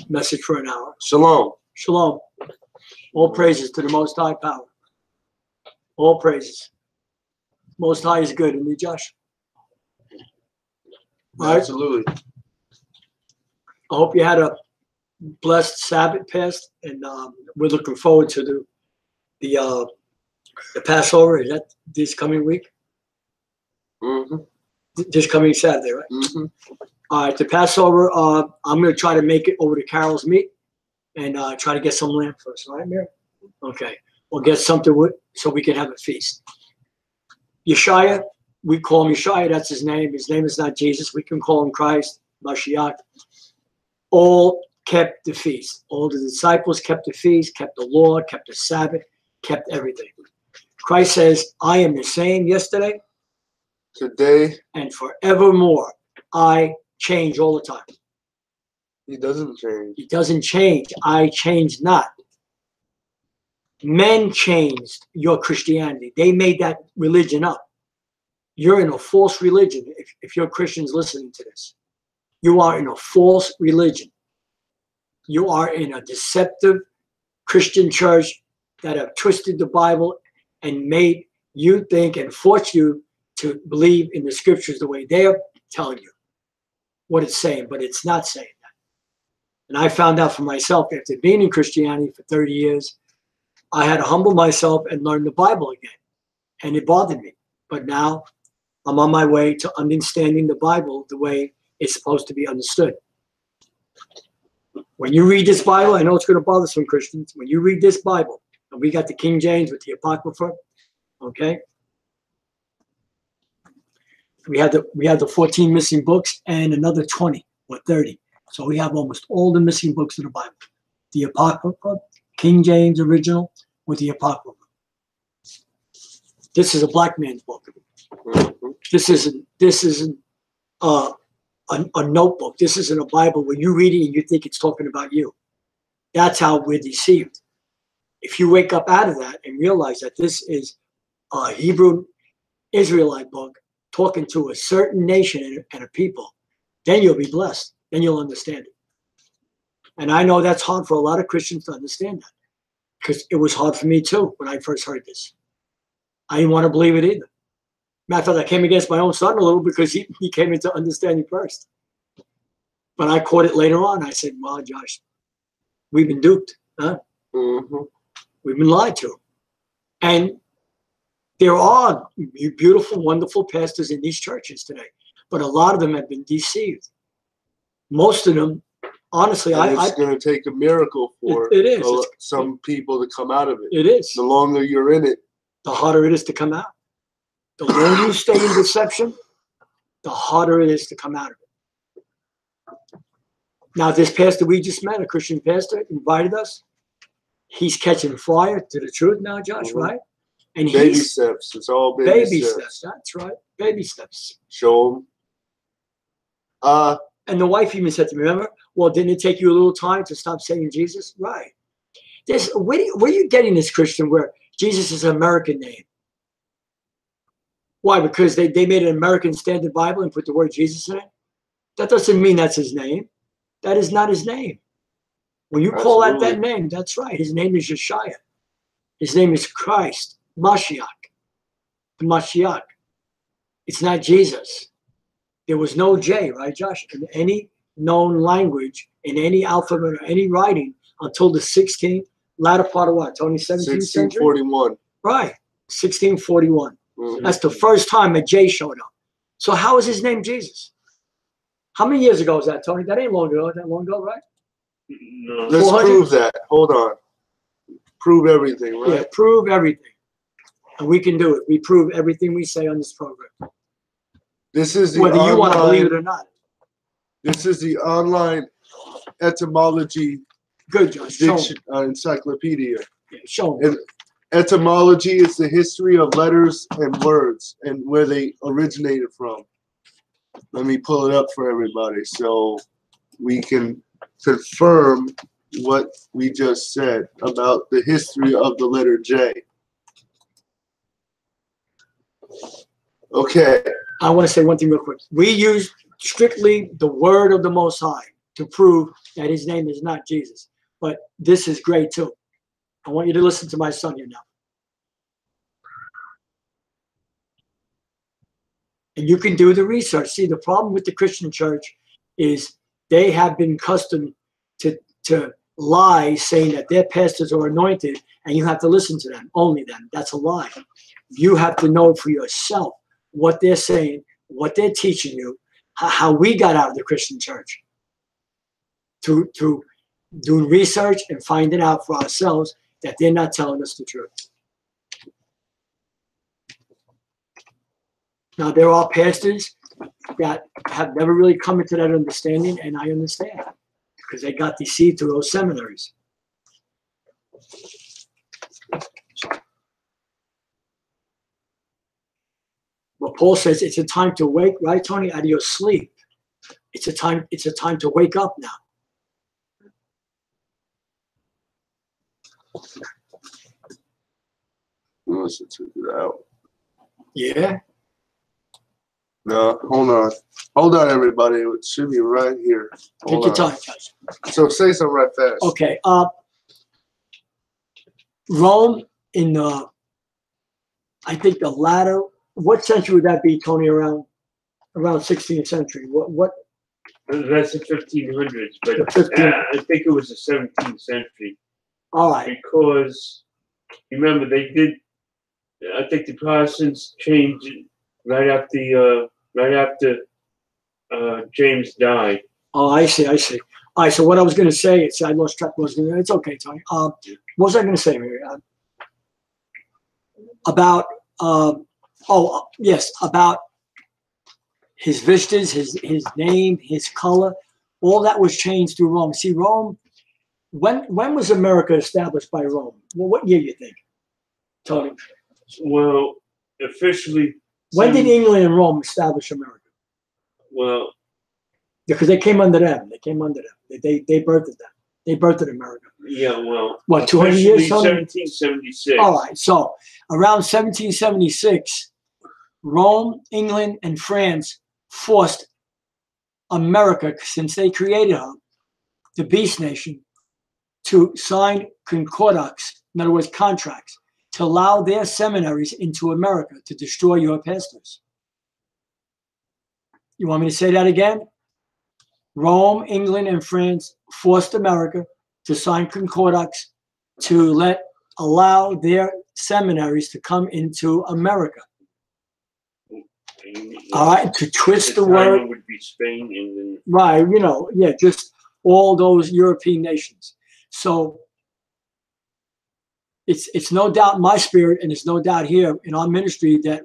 Message for an hour. Shalom. Shalom. All praises to the Most High power. All praises. Most High is good, isn't he, Josh? Right? Absolutely. I hope you had a blessed Sabbath past, and we're looking forward to the Passover. Is that this coming week? Mm-hmm. This coming Saturday, right? Mm-hmm. All right, the Passover, I'm going to try to make it over to Carol's meat and try to get some lamb first. All right, Mary? Okay. We'll get something so we can have a feast. Yashayah, we call him Yashayah. That's his name. His name is not Jesus. We can call him Christ, Mashiach. All kept the feast. All the disciples kept the feast, kept the law, kept the Sabbath, kept everything. Christ says, I am the same yesterday, today, and forevermore. I change all the time. he doesn't change. He doesn't change. I change not. Men changed your Christianity. They made that religion up. You're in a false religion if you're Christians listening to this. You are in a false religion. You are in a deceptive Christian church that have twisted the Bible and made you think and forced you to believe in the scriptures the way they are telling you what it's saying, but it's not saying that. And I found out for myself after being in Christianity for 30 years, I had to humble myself and learn the Bible again. And it bothered me. But now I'm on my way to understanding the Bible the way it's supposed to be understood. When you read this Bible, I know it's going to bother some Christians. When you read this Bible, and we got the King James with the Apocrypha, okay? We had the 14 missing books and another 20 or 30. So we have almost all the missing books of the Bible. The Apocrypha, King James original with the Apocrypha. This is a black man's book. This isn't a notebook. This isn't a Bible where you read it and you think it's talking about you. That's how we're deceived. If you wake up out of that and realize that this is a Hebrew Israelite book talking to a certain nation and a people, then you'll be blessed. Then you'll understand it. And I know that's hard for a lot of Christians to understand that, because it was hard for me too when I first heard this. I didn't want to believe it either. Matter of fact, I came against my own son a little because he came into understanding first. But I caught it later on. I said, well, Josh, we've been duped. Huh? Mm-hmm. We've been lied to. And there are beautiful, wonderful pastors in these churches today, but a lot of them have been deceived. Most of them, honestly, it's going to take a miracle for some people to come out of it. It is. The longer you're in it, the harder it is to come out. The longer you stay in deception, the harder it is to come out of it. Now, this pastor we just met, a Christian pastor, invited us. He's catching fire to the truth now, Josh, right? And baby steps. It's all baby steps. That's right. Baby steps. Show them. And the wife even said to me, remember, well, didn't it take you a little time to stop saying Jesus? Right. Where are you getting this, Christian, where Jesus is an American name? Why? Because they made an American Standard Bible and put the word Jesus in it? That doesn't mean that's his name. That is not his name. When you call that name, that's right. His name is Yashayah. His name is Christ, Mashiach. The Mashiach. It's not Jesus. There was no J, right, Josh? In any known language, in any alphabet or any writing until the 16th, latter part of what, Tony, 17th century? 1641. Right, 1641. Mm-hmm. That's the first time a J showed up. So how is his name Jesus? How many years ago was that, Tony? That ain't long ago. That long ago, right? No. Let's prove that. Hold on. Prove everything, right? Yeah, prove everything. And we can do it. We prove everything we say on this program. This is the whether you want to believe it or not. This is the online etymology. Good, Josh. Encyclopedia. Yeah, show them. Etymology is the history of letters and words and where they originated from. Let me pull it up for everybody so we can confirm what we just said about the history of the letter J. Okay. I want to say one thing real quick. We use strictly the word of the Most High. to prove that his name is not Jesus. But this is great too. I want you to listen to my son here now. And you can do the research. See, the problem with the Christian church is they have been accustomed to lie, saying that their pastors are anointed and you have to listen to them, only them. That's a lie. You have to know for yourself what they're saying, what they're teaching you, how we got out of the Christian church. Through doing research and finding out for ourselves that they're not telling us the truth. Now, there are pastors that have never really come into that understanding, and I understand, because they got deceived through those seminaries. Well, Paul says it's a time to wake, right, Tony, out of your sleep. It's a time to wake up now. Listen to it out. Yeah. No, hold on. Hold on, everybody. It should be right here. Take your time, Josh. So say something right fast. Okay. Rome in the, I think the latter, what century would that be, Tony? Around 16th century. What? That's the 1500s, but The 15th. I think it was the 17th century. All right. Because remember they did. I think the Protestants changed it right after James died. Oh, I see. All right. So what I was going to say, I lost track. It's okay, Tony. What was I going to say, Mary? About about his vistas, his name, his color, all that was changed through Rome. See, Rome. When was America established by Rome? Well, what year you think, Tony? Well, officially. When did England and Rome establish America? Well, because they came under them. They birthed them. They birthed America. Yeah, well. What, 200 years? 1776. All right. So around 1776, Rome, England, and France forced America, since they created her, the Beast Nation, to sign concordats, in other words, contracts, to allow their seminaries into America to destroy your pastors. You want me to say that again? Rome, England, and France forced America to sign concordats to allow their seminaries to come into America. All right, to twist the word. Would be Spain, England. Right, just all those European nations. So it's no doubt in my spirit, and it's no doubt here in our ministry that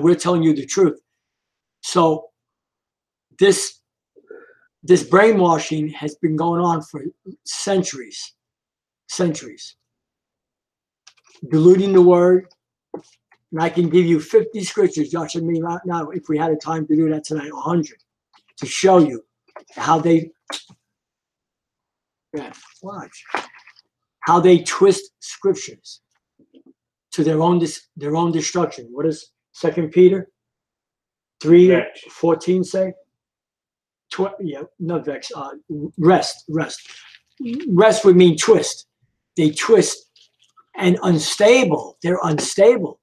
we're telling you the truth. So this brainwashing has been going on for centuries, diluting the word. And I can give you 50 scriptures, Josh and me right now, if we had a time to do that tonight, 100, to show you how they twist scriptures to their own destruction. What does 2 Peter 3:14 say? Not vex. Rest. Rest would mean twist. They twist and unstable. They're unstable.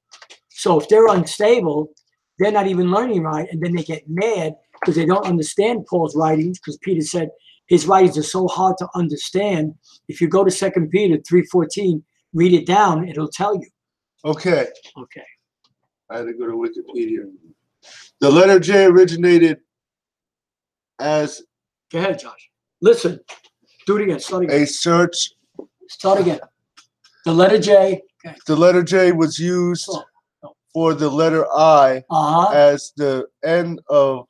So if they're unstable, they're not even learning right, and then they get mad because they don't understand Paul's writings, because Peter said his writings are so hard to understand. If you go to 2 Peter 3:14, read it down, it'll tell you. Okay. I had to go to Wikipedia. The letter J originated as... Go ahead, Josh. Listen. Do it again. Start again. A search. Start again. The letter J. Okay. The letter J was used for the letter I as the end of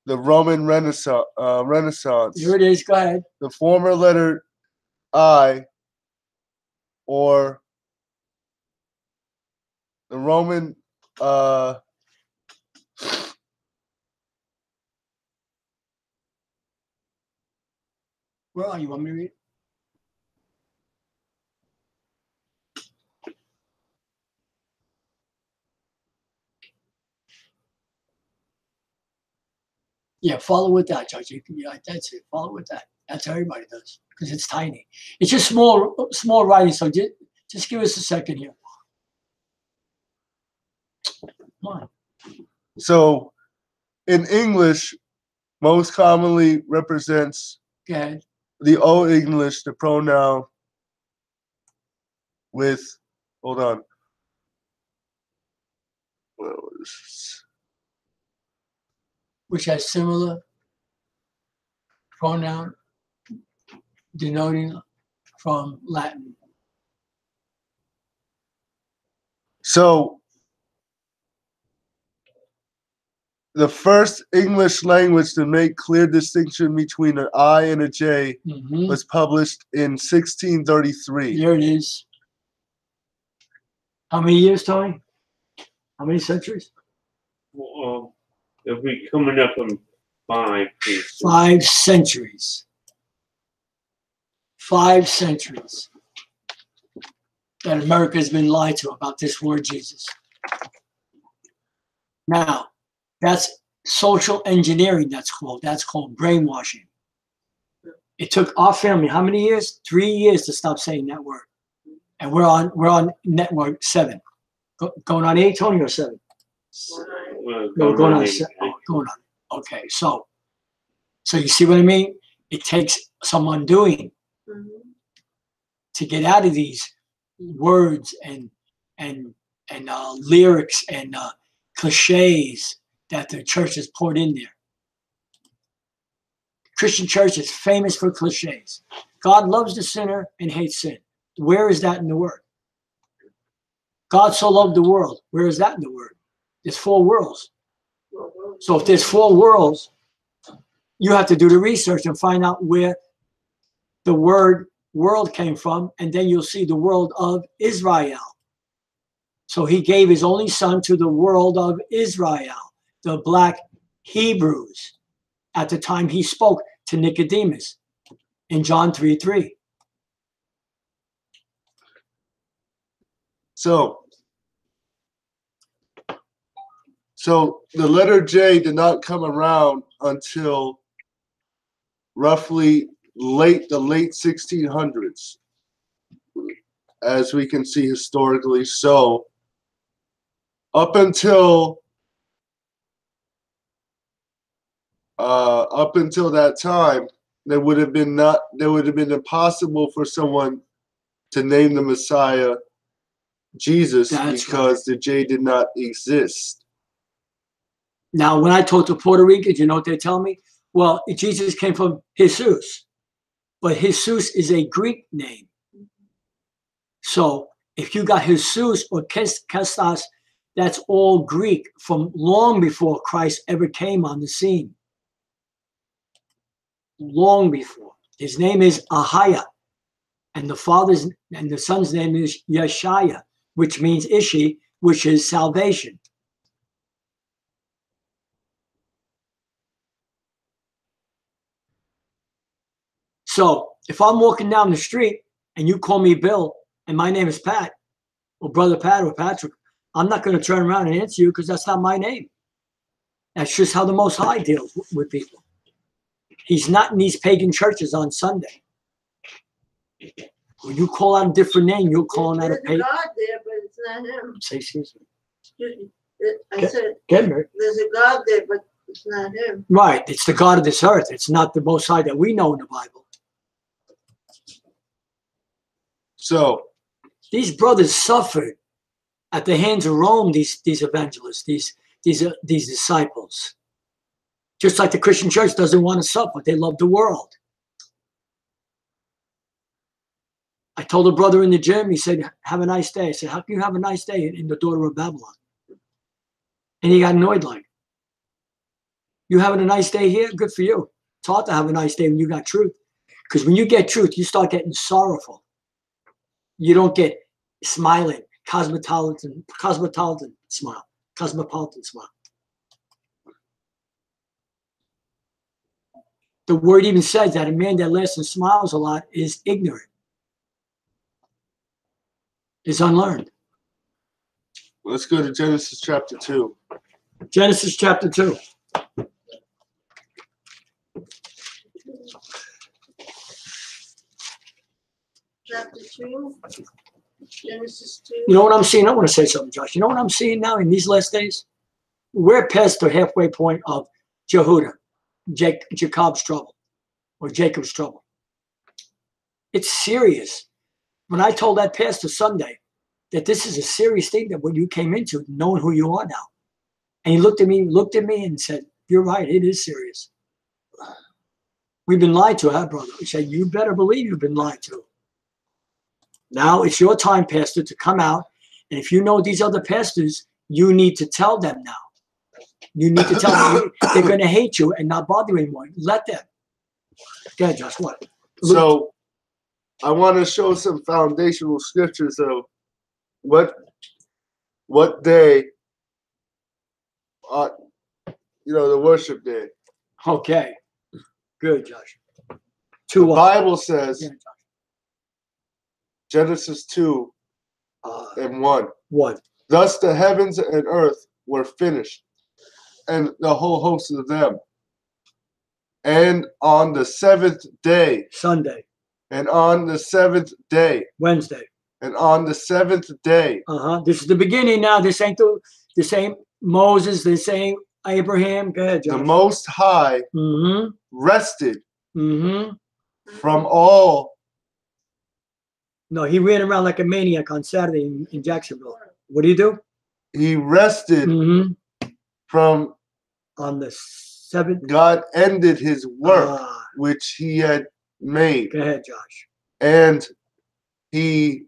the Roman Renaissance. Here it is. Go ahead. The former letter I, or the Roman where are you? Want me to read? Yeah, follow with that, Judge. Yeah, that's it. Follow with that. That's what everybody does because it's tiny. It's just small writing. So just give us a second here. Come on. So in English, most commonly represents Go ahead. the Old English, the pronoun with, hold on. Which has similar pronoun denoting from Latin. So the first English language to make clear distinction between an I and a J was published in 1633. There it is. How many years, Tony? How many centuries? Well, if we coming up on 5. 5 centuries. 5 centuries that America has been lied to about this word Jesus. Now, that's social engineering, that's called brainwashing. It took our family how many years? 3 years to stop saying that word. And we're on network 7. Going on 8, Tony, or 7? No, going on 7. Oh, going on. Okay, so you see what I mean? It takes some undoing to get out of these words and lyrics and cliches that the church has poured in there. Christian church is famous for cliches. God loves the sinner and hates sin. Where is that in the word? God so loved the world. Where is that in the word? There's 4 worlds. So if there's 4 worlds, you have to do the research and find out where the word world came from, and then you'll see the world of Israel. So he gave his only son to the world of Israel, the black Hebrews, at the time he spoke to Nicodemus in John 3:3. So the letter J did not come around until roughly the late 1600s, as we can see historically. So up until that time, there would have been impossible for someone to name the Messiah Jesus. That's because the J did not exist. Now, when I talk to Puerto Ricans, you know what they tell me? Well, Jesus came from Jesus, but Jesus is a Greek name. So if you got Jesus or Kestas, that's all Greek from long before Christ ever came on the scene. Long before. His name is Ahayah, and the son's name is Yashayah, which means Ishi, which is salvation. So if I'm walking down the street and you call me Bill and my name is Pat, or Brother Pat or Patrick, I'm not going to turn around and answer you because that's not my name. That's just how the Most High deals with people. He's not in these pagan churches on Sunday. When you call out a different name, you're calling out a pagan. There's a God there, but it's not him. Say, excuse me. Excuse me. I said, get married. There's a God there, but it's not him. Right. It's the God of this earth. It's not the Most High that we know in the Bible. So these brothers suffered at the hands of Rome, these evangelists, these disciples. Just like the Christian church doesn't want to suffer. They love the world. I told a brother in the gym, he said, have a nice day. I said, how can you have a nice day in the daughter of Babylon? And he got annoyed like, you having a nice day here? Good for you. It's hard to have a nice day when you got truth. Because when you get truth, you start getting sorrowful. You don't get smiling, cosmopolitan smile. The word even says that a man that laughs and smiles a lot is ignorant, is unlearned. Let's go to Genesis chapter 2. Genesis chapter 2. chapter 2, Genesis 2. You know what I'm seeing? I want to say something, Josh. You know what I'm seeing now in these last days? We're past the halfway point of Jehudah, Jacob's trouble, or Jacob's trouble. It's serious. When I told that pastor Sunday that this is a serious thing, that what you came into, knowing who you are now. And he looked at me and said, "You're right, it is serious. We've been lied to, huh, brother?" He said, "You better believe you've been lied to. Now it's your time, pastor, to come out. And if you know these other pastors, you need to tell them now. You need to tell them they're going to hate you and not bother you anymore. Let them." Go ahead, Josh, what? So I want to show some foundational scriptures of what day, the worship day. Okay. Good, Josh. The Bible says, Yeah, Josh. Genesis 2 and 1. 1. Thus the heavens and earth were finished, and the whole host of them. And on the seventh day, Sunday. and on the seventh day, Wednesday. and on the seventh day. This is the beginning now. This ain't Moses. This ain't Abraham. Go ahead, Josh. The Most High rested from all. No, he ran around like a maniac on Saturday in Jacksonville. What do you do? He rested from. On the 7th. God ended his work, which he had made. Go ahead, Josh. And he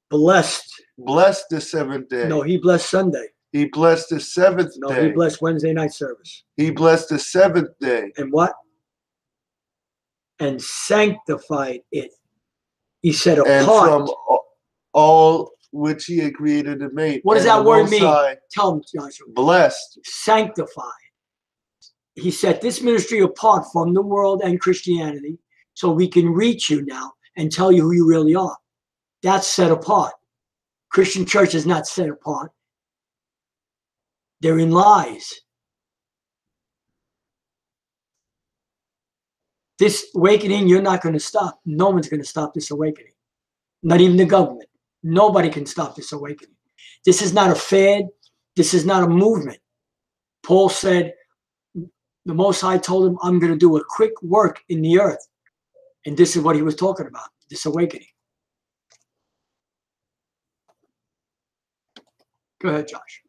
blessed the 7th day. No, he blessed Sunday. He blessed the 7th day. No, he blessed Wednesday night service. He blessed the 7th day. And what? And sanctified it. He said apart. And from all which he had created and made. What does that word mean? Tell him, Joshua. Blessed. Sanctified. He set this ministry apart from the world and Christianity so we can reach you now and tell you who you really are. That's set apart. Christian church is not set apart. They're in lies. This awakening, you're not going to stop. No one's going to stop this awakening. Not even the government. Nobody can stop this awakening. This is not a fad. This is not a movement. Paul said, the Most High told him, "I'm going to do a quick work in the earth." And this is what he was talking about, this awakening. Go ahead, Josh.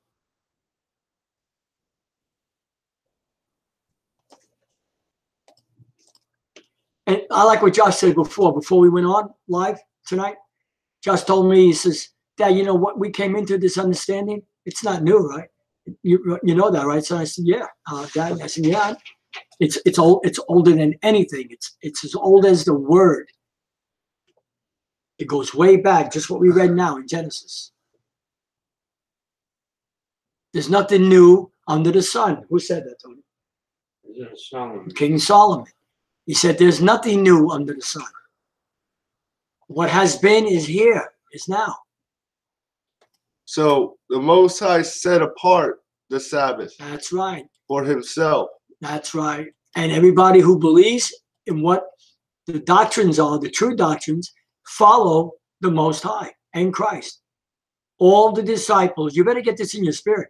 And I like what Josh said before we went on live tonight. Josh told me, he says, "Dad, you know what? We came into this understanding. It's not new, right? You know that, right?" So I said, "Yeah, Dad." I said, "Yeah, it's old. It's older than anything. It's as old as the word. It goes way back. Just what we read now in Genesis. There's nothing new under the sun." Who said that, Tony? Solomon. King Solomon. He said, "There's nothing new under the sun. What has been is here, is now." So the Most High set apart the Sabbath. That's right. For himself. That's right. And everybody who believes in what the doctrines are, the true doctrines, follow the Most High and Christ. All the disciples, you better get this in your spirit.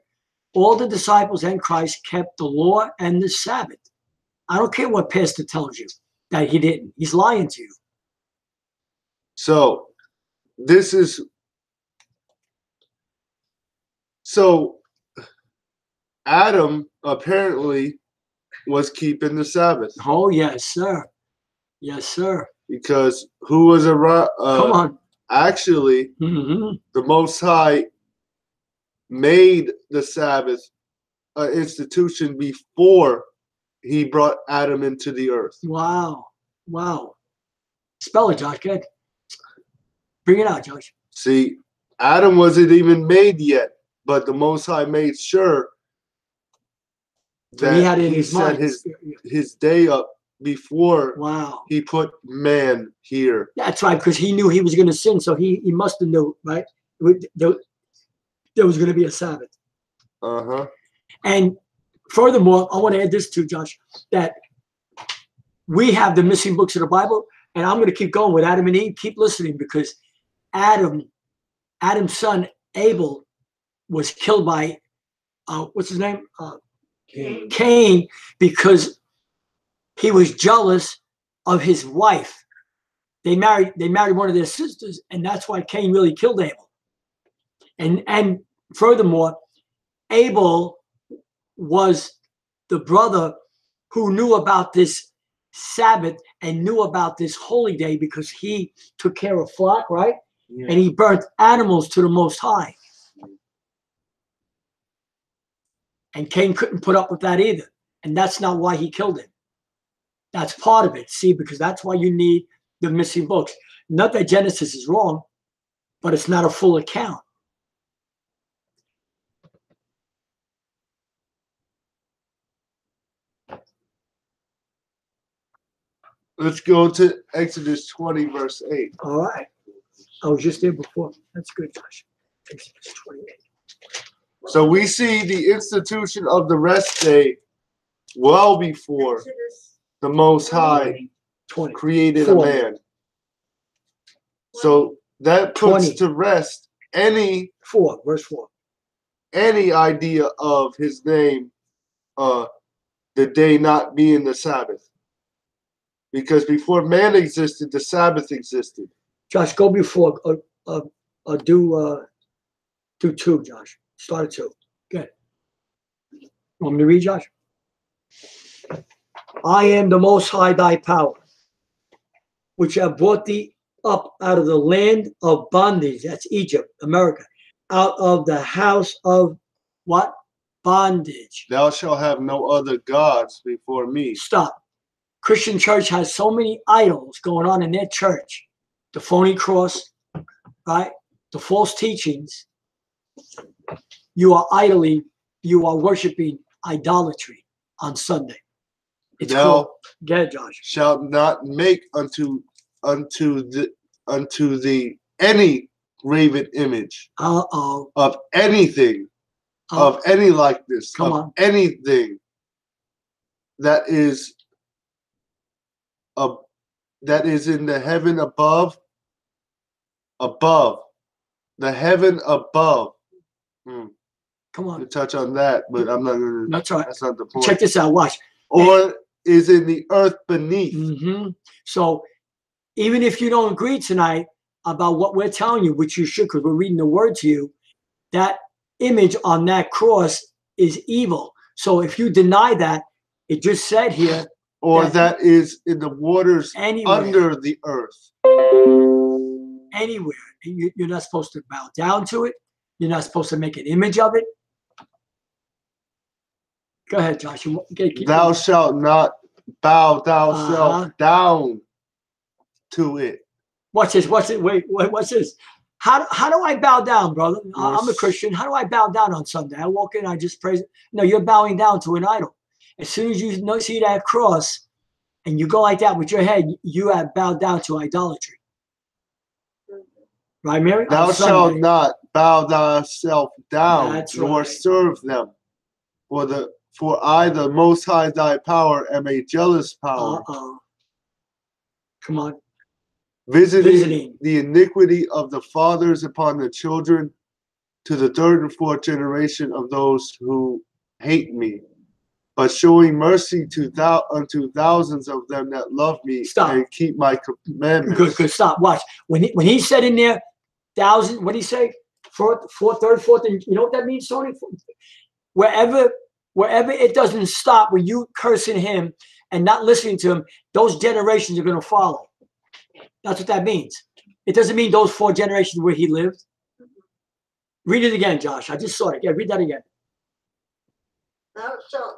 All the disciples and Christ kept the law and the Sabbath. I don't care what pastor tells you that he didn't. He's lying to you. So this is Adam apparently was keeping the Sabbath. Oh, yes, sir. Yes, sir. Because who was around? Come on. Actually, the Most High made the Sabbath an institution before he brought Adam into the earth. Wow. Wow. Spell it, Josh. Good. Bring it out, Josh. See, Adam wasn't even made yet, but the Most High made sure that he had it in his set mind. his day up before he put man here. That's right, because he knew he was going to sin, so he must have knew, right? There was going to be a Sabbath. Uh-huh. And furthermore, I want to add this too, Josh, that we have the missing books of the Bible. And I'm going to keep going with Adam and Eve. Keep listening, because Adam's son Abel was killed by what's his name? Cain, because he was jealous of his wife. They married one of their sisters, and that's why Cain really killed Abel. And furthermore, Abel was the brother who knew about this Sabbath and knew about this holy day, because he took care of flock, right? Yeah. And he burnt animals to the Most High. And Cain couldn't put up with that either. And that's not why he killed him. That's part of it. See, because that's why you need the missing books. Not that Genesis is wrong, but it's not a full account. Let's go to Exodus 20, verse 8. All right. I was just there before. That's good, Josh. Exodus 28. So we see the institution of the rest day well before Exodus the Most High 20. created 40. a man. So that puts 20. to rest any 4, verse 4. idea of his name, the day not being the Sabbath. Because before man existed, the Sabbath existed. Josh, go before. Do 2, Josh. Start at 2. Good. Want me to read, Josh? I am the Most High thy power, which have brought thee up out of the land of bondage. That's Egypt, America. Out of the house of what? Bondage. Thou shalt have no other gods before me. Stop. Christian church has so many idols going on in their church. The phony cross, right? The false teachings. You are worshiping idolatry on Sunday. It's Thou called, get it, Josh. shalt not make unto thee any graven image of anything, of any likeness, Come of on. anything that is in the heaven above, the heaven above. Come on. To touch on that, but I'm not going to. That's right. That's not the point. Check this out. Watch. Or is in the earth beneath. So even if you don't agree tonight about what we're telling you, which you should, because we're reading the word to you, that image on that cross is evil. So if you deny that, it just said here. Or that is in the waters anywhere, under the earth. Anywhere. You're not supposed to bow down to it. You're not supposed to make an image of it. Go ahead, Josh. Thou shalt not bow thyself down to it. Watch this. Watch it. Wait. What's this? How do I bow down, brother? I'm a Christian. How do I bow down on Sunday? I walk in, I just praise. No, you're bowing down to an idol. As soon as you see that cross and you go like that with your head, you have bowed down to idolatry. Right, Mary? Thou shalt not bow thyself down, That's nor right. serve them. For I, the Most High thy power, am a jealous power. Come on. Visiting the iniquity of the fathers upon the children, to the 3rd and 4th generation of those who hate me, but showing mercy unto thousands of them that love me and keep my commandments. Good. Stop. Watch. When he said in there, 1,000. What did he say? 4th, 3rd, 4th, and you know what that means, Tony? Wherever it doesn't stop with you cursing him and not listening to him, those generations are going to follow. That's what that means. It doesn't mean those 4 generations where he lived. Read it again, Josh. I just saw it. Yeah, read that again. Thou shalt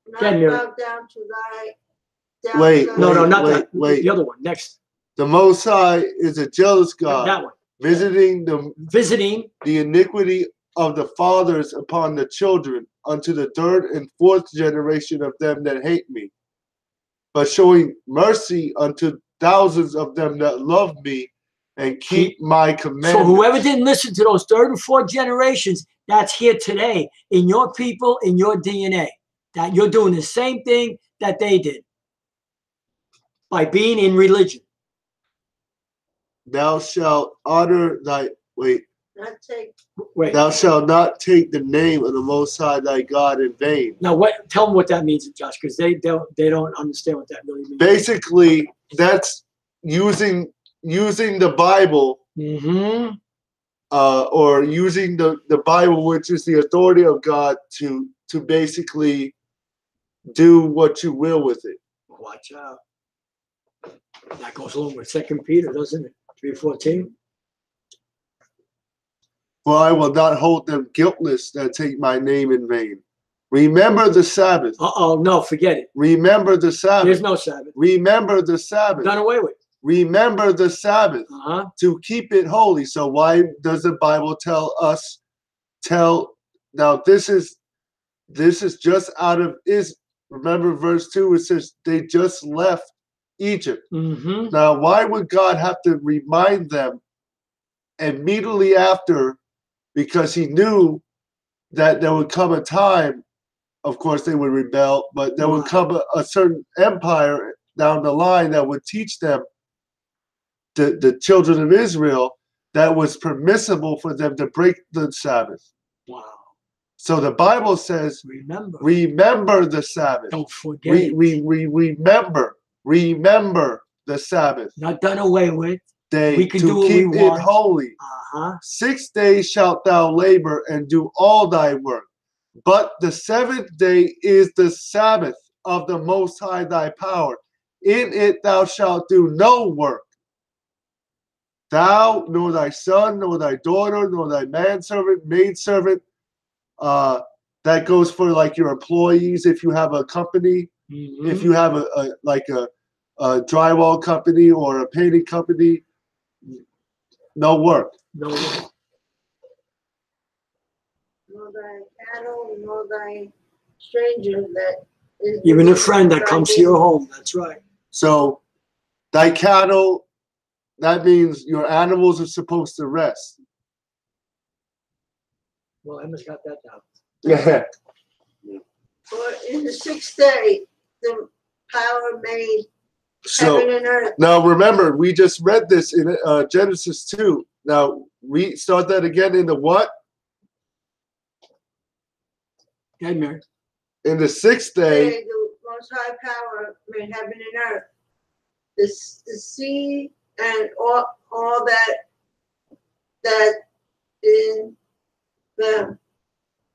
not Again, bow down to thy. Wait, No, not that. Wait. The other one. Next. The Most High is a jealous God. That one. Visiting the iniquity of the fathers upon the children unto the 3rd and 4th generation of them that hate me, but showing mercy unto thousands of them that love me and keep my commandments. So whoever didn't listen to those 3rd and 4th generations, that's here today in your people, in your DNA. That you're doing the same thing that they did by being in religion. thou shalt honor thy Not take. Wait. thou shalt not take the name of the Most High thy God in vain. Now, tell them what that means, Josh, because they don't understand what that really means. Basically, that's using the Bible, Mm-hmm. or using the Bible, which is the authority of God, to basically do what you will with it. Watch out. That goes along with 2 Peter, doesn't it? 3:14. For I will not hold them guiltless that take my name in vain. Remember the Sabbath. No, forget it. Remember the Sabbath. There's no Sabbath. Remember the Sabbath. Done away with. Remember the Sabbath to keep it holy. So why does the Bible tell us? Now this is just out of remember verse 2, it says they just left Egypt. Mm-hmm. Now why would God have to remind them immediately after? Because he knew that there would come a time, of course they would rebel, but there would come a certain empire down the line that would teach them, the children of Israel, that was permissible for them to break the Sabbath. Wow. So the Bible says, remember the Sabbath. Don't forget Remember the Sabbath. Not done away with. Day we can to do what keep we it want. holy. 6 days shalt thou labor and do all thy work. But the 7th day is the Sabbath of the Most High thy power. In it thou shalt do no work. Thou, nor thy son, nor thy daughter, nor thy manservant, maidservant. That goes for like your employees if you have a company. Mm-hmm. If you have a drywall company or a painting company, no work. No work. Nor thy cattle, nor thy stranger that is. Even a friend that comes to your home. That's right. So, thy cattle, that means your animals are supposed to rest. Well, Emma's got that down. Yeah. For in the 6th day, the power made heaven and earth. Now remember, we just read this in Genesis 2. Now, start that again in the what? Okay, Mary. In the 6th day. The Most High power made heaven and earth. The sea and all that in them.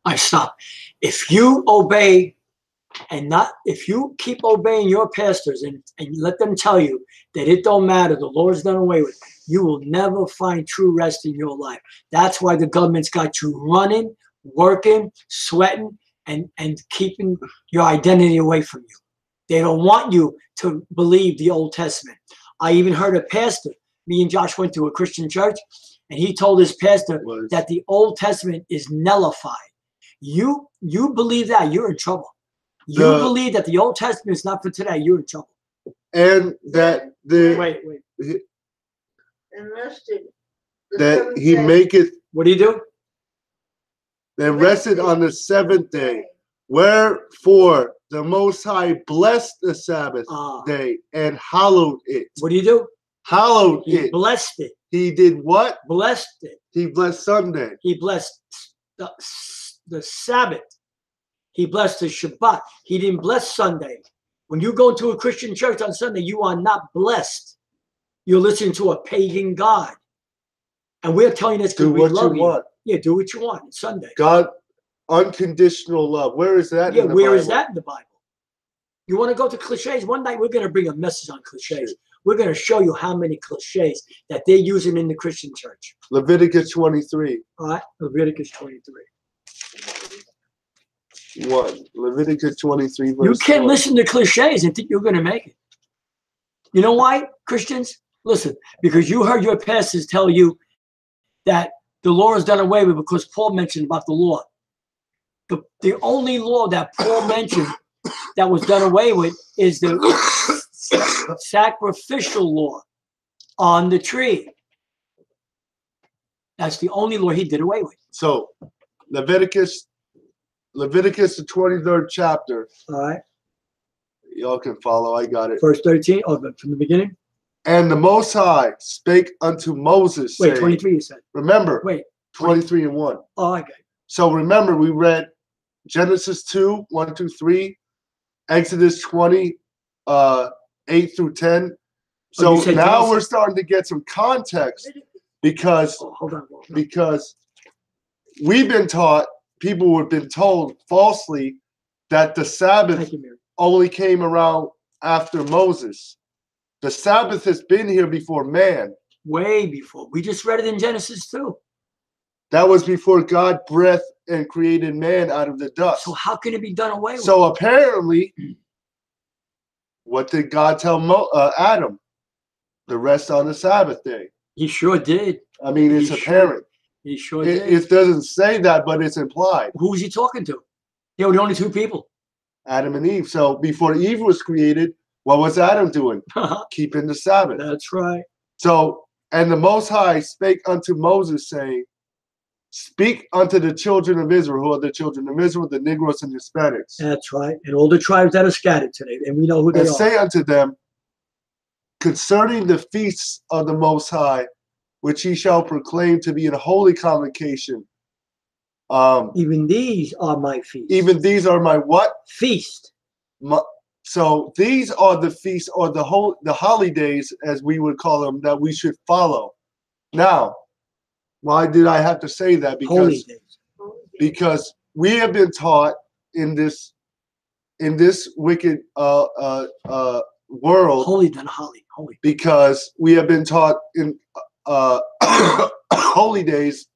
I stop. If you obey if you keep obeying your pastors and let them tell you that it don't matter, the Lord's done away with, you will never find true rest in your life. That's why the government's got you running, working, sweating, and keeping your identity away from you. They don't want you to believe the Old Testament. I even heard a pastor, me and Josh went to a Christian church, and he told his pastor that the Old Testament is nullified. You believe that, you're in trouble. You believe that the Old Testament is not for today, you're in trouble. And that wait. And rested. That he maketh. What do you do? Then rested on the 7th day. Wherefore the Most High blessed the Sabbath day and hallowed it. What do you do? Hallowed it. He blessed it. He did what? Blessed it. He blessed Sunday. He blessed the Sabbath. He blessed the Shabbat. He didn't bless Sunday. When you go to a Christian church on Sunday, you are not blessed. You're listening to a pagan God. And we're telling you this because we love you. Want. Yeah, do what you want. It's Sunday. God, unconditional love. Where is that in the Bible? Where is that in the Bible? You want to go to cliches? One night we're going to bring a message on cliches. We're going to show you how many cliches that they're using in the Christian church. Leviticus 23. All right, Leviticus 23. 1. Leviticus 23 verse You can't 1. listen to cliches and think you're going to make it. You know why, Christians? Listen, because you heard your pastors tell you that the law is done away with because Paul mentioned about the law. The only law that Paul mentioned that was done away with is the sacrificial law on the tree. That's the only law he did away with. So, Leviticus, the 23rd chapter. All right. Y'all can follow. I got it. Verse 13. Oh, from the beginning. And the Most High spake unto Moses, Wait, saying, 23 you said. remember, Wait. 23 and 1. Oh, okay. So remember, we read Genesis 2, 1 through 3, Exodus 20, 8 through 10. So you said now Genesis? we're starting to get some context because Hold on. because we've been taught, people have been told falsely that the Sabbath Thank you, Mary. only came around after Moses. The Sabbath has been here before man. Way before. We just read it in Genesis 2. That was before God breathed and created man out of the dust. So how can it be done away with? So apparently, what did God tell Adam? The rest on the Sabbath day. He sure did. I mean, it's apparent. He sure did. It doesn't say that, but it's implied. Who was he talking to? They were the only two people. Adam and Eve. So before Eve was created, what was Adam doing? Keeping the Sabbath. That's right. So, and the Most High spake unto Moses, saying, speak unto the children of Israel, who are the children of Israel, the Negroes and Hispanics. That's right. And all the tribes that are scattered today. And we know who they And are. say unto them, concerning the feasts of the Most High, which he shall proclaim to be a holy convocation. Even these are my feasts. Even these are my what? Feast. So these are the feasts, or the holidays, as we would call them, that we should follow. Now, why did I have to say that? Because we have been taught in this wicked world. Holy than holy. Holy. Because we have been taught in holy days.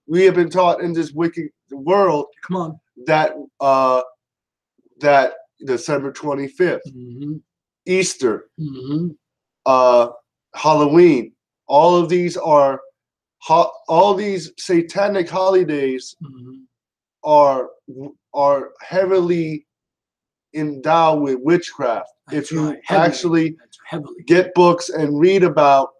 We have been taught in this wicked world. Come on. That December 25th, Easter, Halloween. All of these are all these satanic holidays are heavily endowed with witchcraft. That's if you right. Heavily. actually Heavily. get books and read about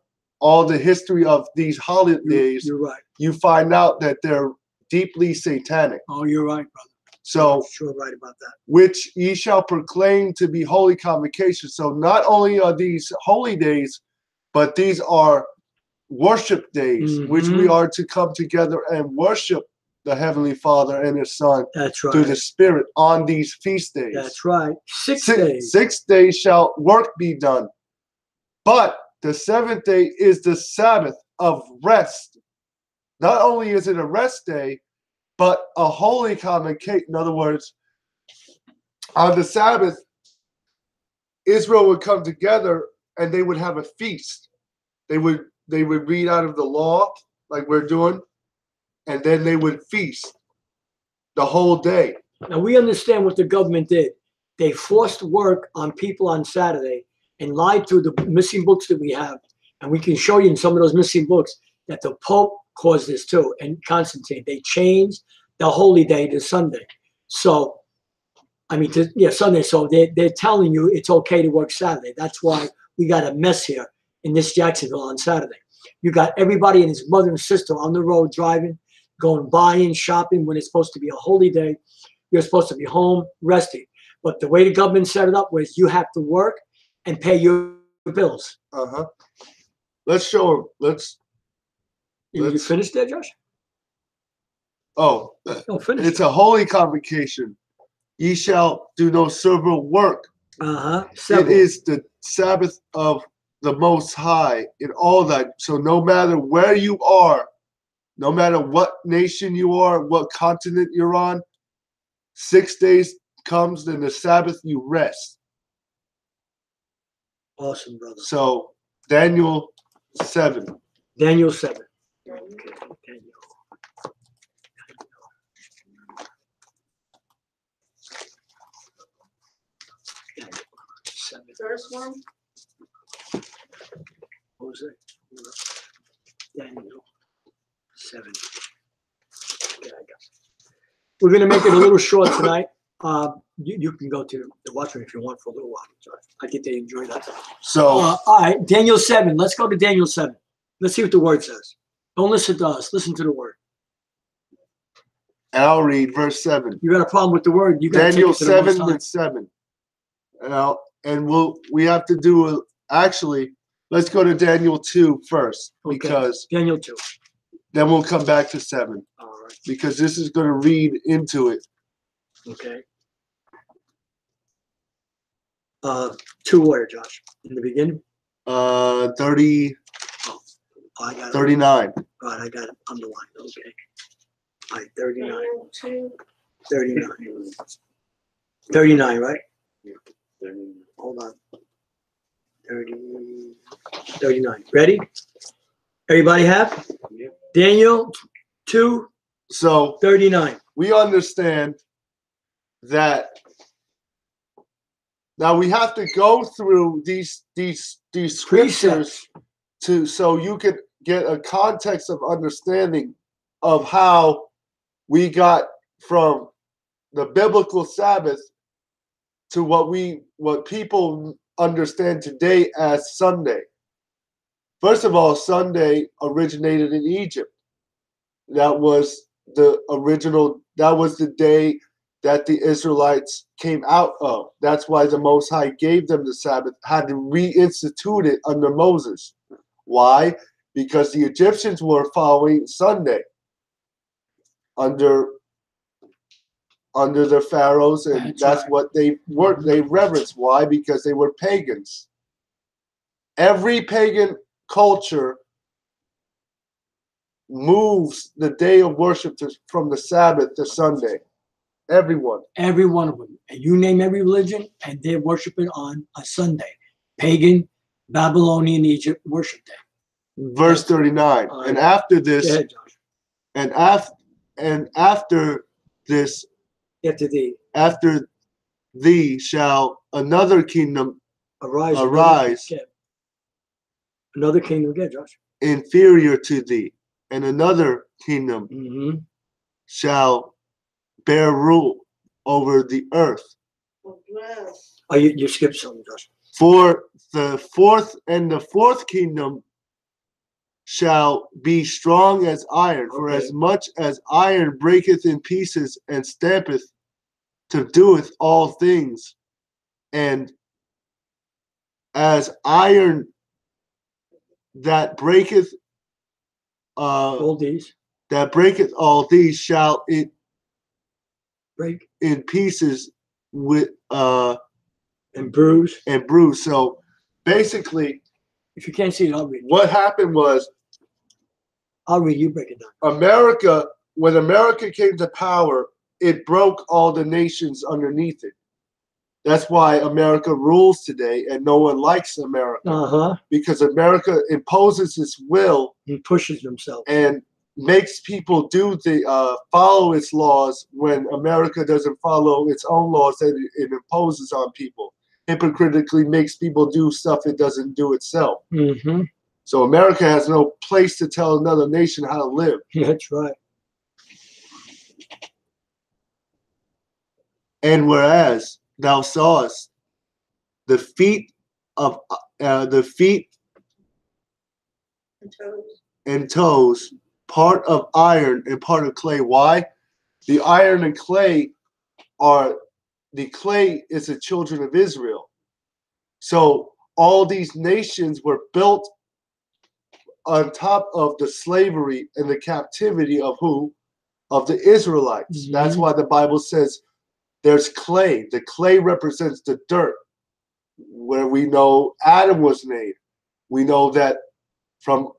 all the history of these holidays, you're right. You find out that they're deeply satanic. Oh, you're right, brother. So, you're sure right about that. Which ye shall proclaim to be holy convocations. So not only are these holy days, but these are worship days, which we are to come together and worship the Heavenly Father and His Son. That's right. Through the Spirit on these feast days. That's right. 6 days. 6 days shall work be done. But the 7th day is the Sabbath of rest. Not only is it a rest day, but a holy convocation. In other words, on the Sabbath, Israel would come together and they would have a feast. They would read out of the law like we're doing, and then they would feast the whole day. Now we understand what the government did. They forced work on people on Saturday and lied through the missing books that we have. And we can show you in some of those missing books that the Pope caused this too, and Constantine. They changed the holy day to Sunday. So, I mean, Sunday. So they're telling you it's okay to work Saturday. That's why we got a mess here in this Jacksonville on Saturday. You got everybody and his mother and sister on the road driving, going buying, shopping when it's supposed to be a holy day. You're supposed to be home resting. But the way the government set it up was you have to work and pay your bills. Let's show them. Let's you finished there, Josh? Oh, finish. It's a holy convocation. Ye shall do no servile work. It is the Sabbath of the Most High in all that. So no matter where you are, no matter what nation you are, what continent you're on, 6 days comes, then the Sabbath you rest. Awesome, brother. So Daniel 7. Daniel 7. Okay, Daniel. First one. What was it? Daniel 7. Okay, I got it. We're going to make it a little short tonight. You can go to the watchroom if you want for a little while. I think they enjoy that. So, all right, Daniel 7. Let's go to Daniel 7. Let's see what the word says. Don't listen to us. Listen to the word. And I'll read verse 7. You got a problem with the word? You got Daniel 7 and 7. And we have to do actually let's go to Daniel 2 first, Okay. because Daniel 2. then we'll come back to 7, All right. because this is going to read into it. Okay. 2 where, Josh? In the beginning? 30, Oh, I got it. 39. Right, I got it underlined. Okay. All right, 39. Daniel 2. 39. 39, right? Then Hold on. 39. Ready? Everybody have? Yeah. Daniel 2, So 39. we understand that now we have to go through these scriptures Precepts. so you could get a context of understanding of how we got from the biblical Sabbath to what people understand today as Sunday. First of all, Sunday originated in Egypt. That was the original, that was the day that the Israelites came out of. That's why the Most High gave them the Sabbath, had to reinstitute it under Moses. Why? Because the Egyptians were following Sunday under the pharaohs, and that's right. what they were. They reverenced. Why? Because they were pagans. Every pagan culture moves the day of worship from the Sabbath to Sunday. Everyone. Every one of them. And you name every religion, and they're worshiping on a Sunday. Pagan, Babylonian, Egypt worship day. Verse 39. And after Go this, ahead, Josh. and after this, after thee shall another kingdom Arise. arise, Another kingdom again, Josh. inferior to thee, and another kingdom Mm-hmm. shall bear rule over the earth. Oh, yes. Oh, you skipped something, Josh. For the fourth kingdom shall be strong as iron, for Okay. as much as iron breaketh in pieces and stampeth to doeth all things, and as iron that breaketh All these all these shall it break in pieces with and bruise. So basically, If you can't see it, I'll read. what happened was I'll read. You break it down. when America came to power, it broke all the nations underneath it. That's why America rules today, and no one likes America. Because America imposes its will He pushes himself and makes people follow its laws when America doesn't follow its own laws that it imposes on people. Hypocritically makes people do stuff it doesn't do itself. Mm-hmm. So America has no place to tell another nation how to live. That's right. And whereas thou sawest the feet and toes, part of iron and part of clay. Why? The iron and clay the clay is the children of Israel. So all these nations were built on top of the slavery and the captivity of who? Of the Israelites. Mm-hmm. That's why the Bible says there's clay. The clay represents the dirt, where we know Adam was made. We know that from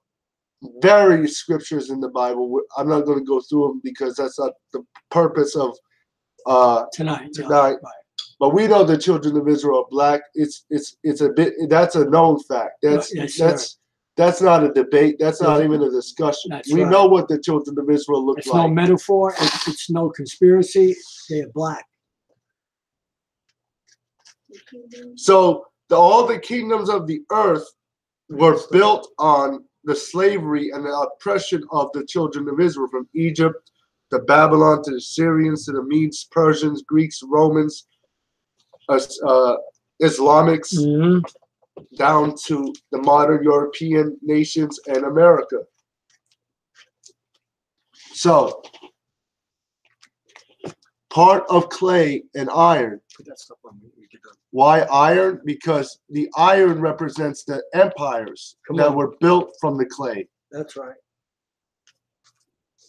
various scriptures in the Bible. I'm not going to go through them because that's not the purpose of Tonight. Right. But we know the children of Israel are black. It's a bit. That's a known fact. That's not a debate. That's not even a discussion. We know what the children of Israel look like. It's no metaphor. It's no conspiracy. They are black. So all the kingdoms of the earth were built on the slavery and the oppression of the children of Israel, from Egypt to Babylon to the Syrians to the Medes, Persians, Greeks, Romans, Islamics, down to the modern European nations and America. So part of clay and iron. Put that stuff on me. We get done. Why iron? Because the iron represents the empires Come that on. were built from the clay. That's right.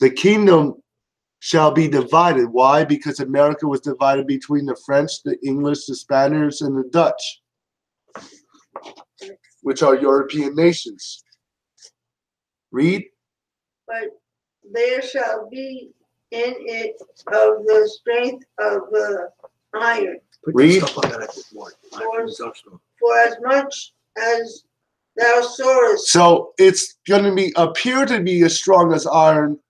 The kingdom shall be divided. Why? Because America was divided between the French, the English, the Spaniards, and the Dutch, which are European nations. Read. But there shall be in it of the strength of the iron. Put Read. that stuff on that I just want. For as much as thou sawest. So it's going to appear to be as strong as iron,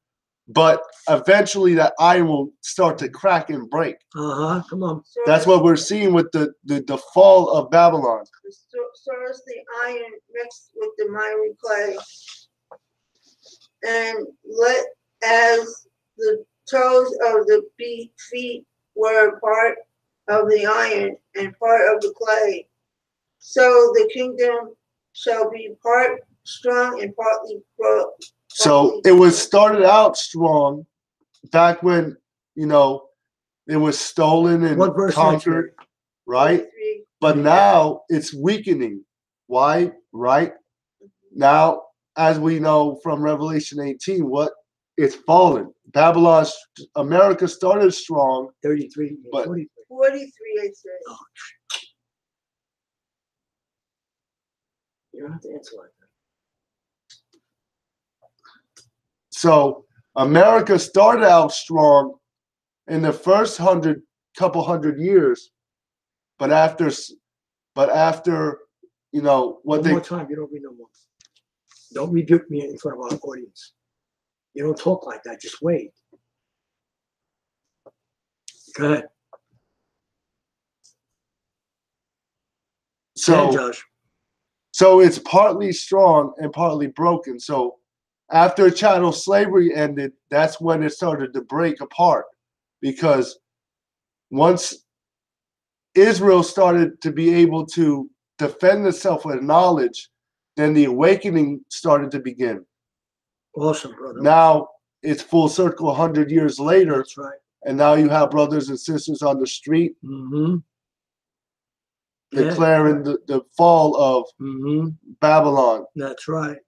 but eventually that iron will start to crack and break. Come on. That's what we're seeing with the fall of Babylon. Sawest the iron mixed with the miry clay, and let as the toes of the feet were part of the iron and part of the clay, so the kingdom shall be part strong and partly broke. So it was started out strong back when, it was stolen and What verse? conquered, right? But now it's weakening. Why? Right? Now, as we know from Revelation 18, it's fallen. America started strong. 33. But 43. 43, it says. Oh, you don't have to answer like that. So America started out strong in the first couple hundred years, but after what One they more time, you don't read no more. Don't rebuke me in front of our audience. You don't talk like that. Just wait. Go ahead. Go ahead, Josh. So it's partly strong and partly broken. So after chattel slavery ended, that's when it started to break apart, because once Israel started to be able to defend itself with knowledge, then the awakening started to begin. Awesome, brother. Now it's full circle 100 years later. That's right. And now you have brothers and sisters on the street declaring the fall of Babylon. That's right.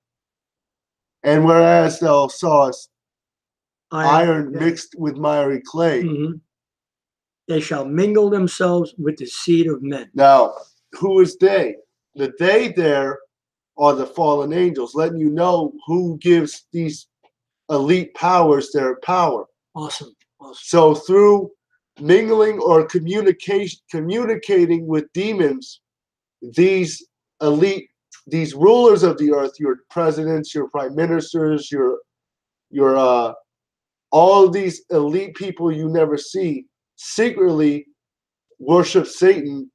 And whereas thou sawest iron yeah. mixed with miry clay. They shall mingle themselves with the seed of men. Now, who is they? The they there are the fallen angels, letting you know who gives these elite powers their power. Awesome. So through mingling or communicating with demons, these elite, these rulers of the earth, your presidents, your prime ministers, your all of these elite people you never see, secretly worship Satan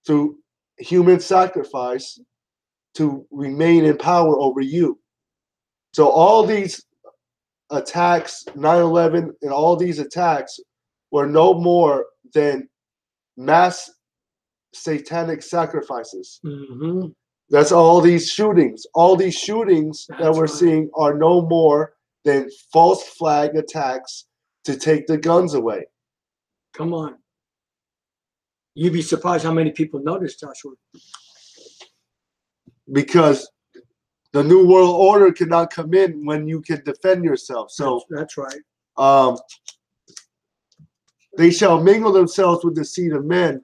through human sacrifice to remain in power over you. So all these attacks, 9/11 and all these attacks were no more than mass satanic sacrifices. That's all these shootings. All these shootings that we're seeing are no more than false flag attacks to take the guns away. Come on. You'd be surprised how many people notice, Joshua. Because the New World Order cannot come in when you can defend yourself. So that's right. They shall mingle themselves with the seed of men,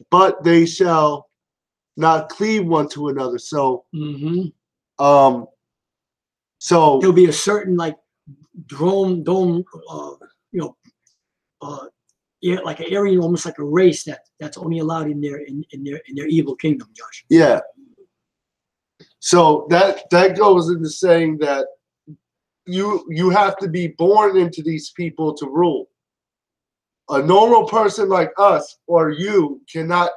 but they shall not cleave one to another. So so there'll be a certain like dome, like an area, almost like a race that's only allowed in their evil kingdom, Josh. Yeah. So that goes into saying that you have to be born into these people to rule. A normal person like us or you cannot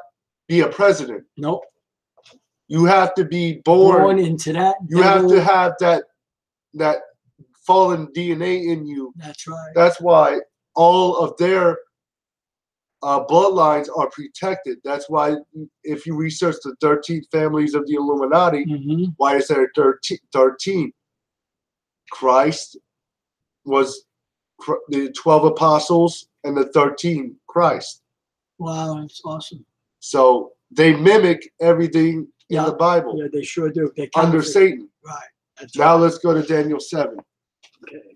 be a president. Nope. You have to be born into that. You have to have that fallen DNA in you. That's right. That's why all of their bloodlines are protected. That's why if you research the 13 families of the Illuminati, why is there 13? Christ was the 12 apostles and the 13 Christ. Wow, that's awesome. So they mimic everything in Yeah. the Bible Yeah, they sure do. They under counterfeit. Satan. Right. That's Now right. let's go to Daniel 7. Okay.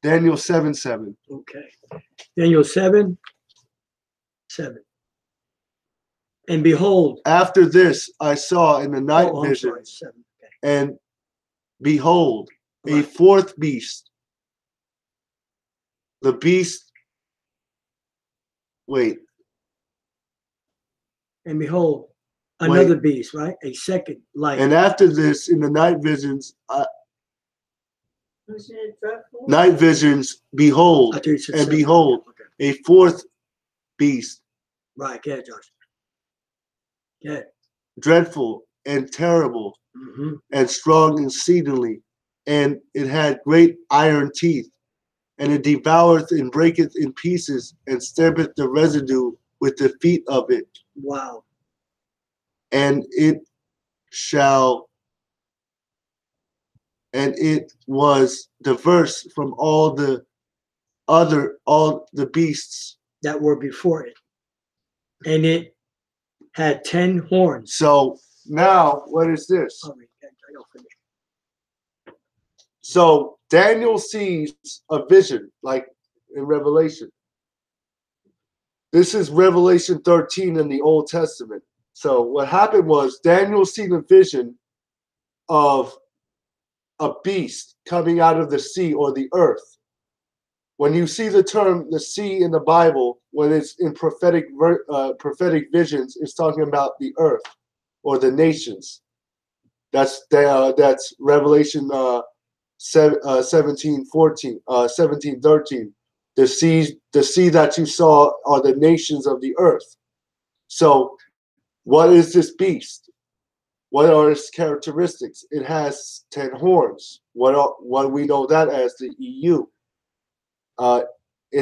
Daniel 7:7. Okay. Daniel 7. And behold, After this, I saw in the night oh, I'm sorry, visions, 7. Okay. and behold, a Right. fourth beast. The beast. Wait. And behold, another beast, right? A second like. And after this, in the night visions, Isn't it dreadful? night visions, behold, I thought you said and 7. behold, Okay. a fourth beast, Right. Go ahead, Josh. Go ahead. dreadful and terrible, Mm-hmm. and strong exceedingly, and it had great iron teeth, and it devoureth and breaketh in pieces, and stampeth the residue with the feet of it, Wow. and it was diverse from all the beasts. That were before it. And it had 10 horns. So now, what is this? Oh, wait, I'll finish. So Daniel sees a vision, like in Revelation. This is Revelation 13 in the Old Testament. So what happened was Daniel seen a vision of a beast coming out of the sea or the earth. When you see the term the sea in the Bible, when it's in prophetic visions, it's talking about the earth or the nations. That's Revelation 17:13. The sea that you saw are the nations of the earth. So what is this beast? What are its characteristics? It has 10 horns. What we know that as the EU. It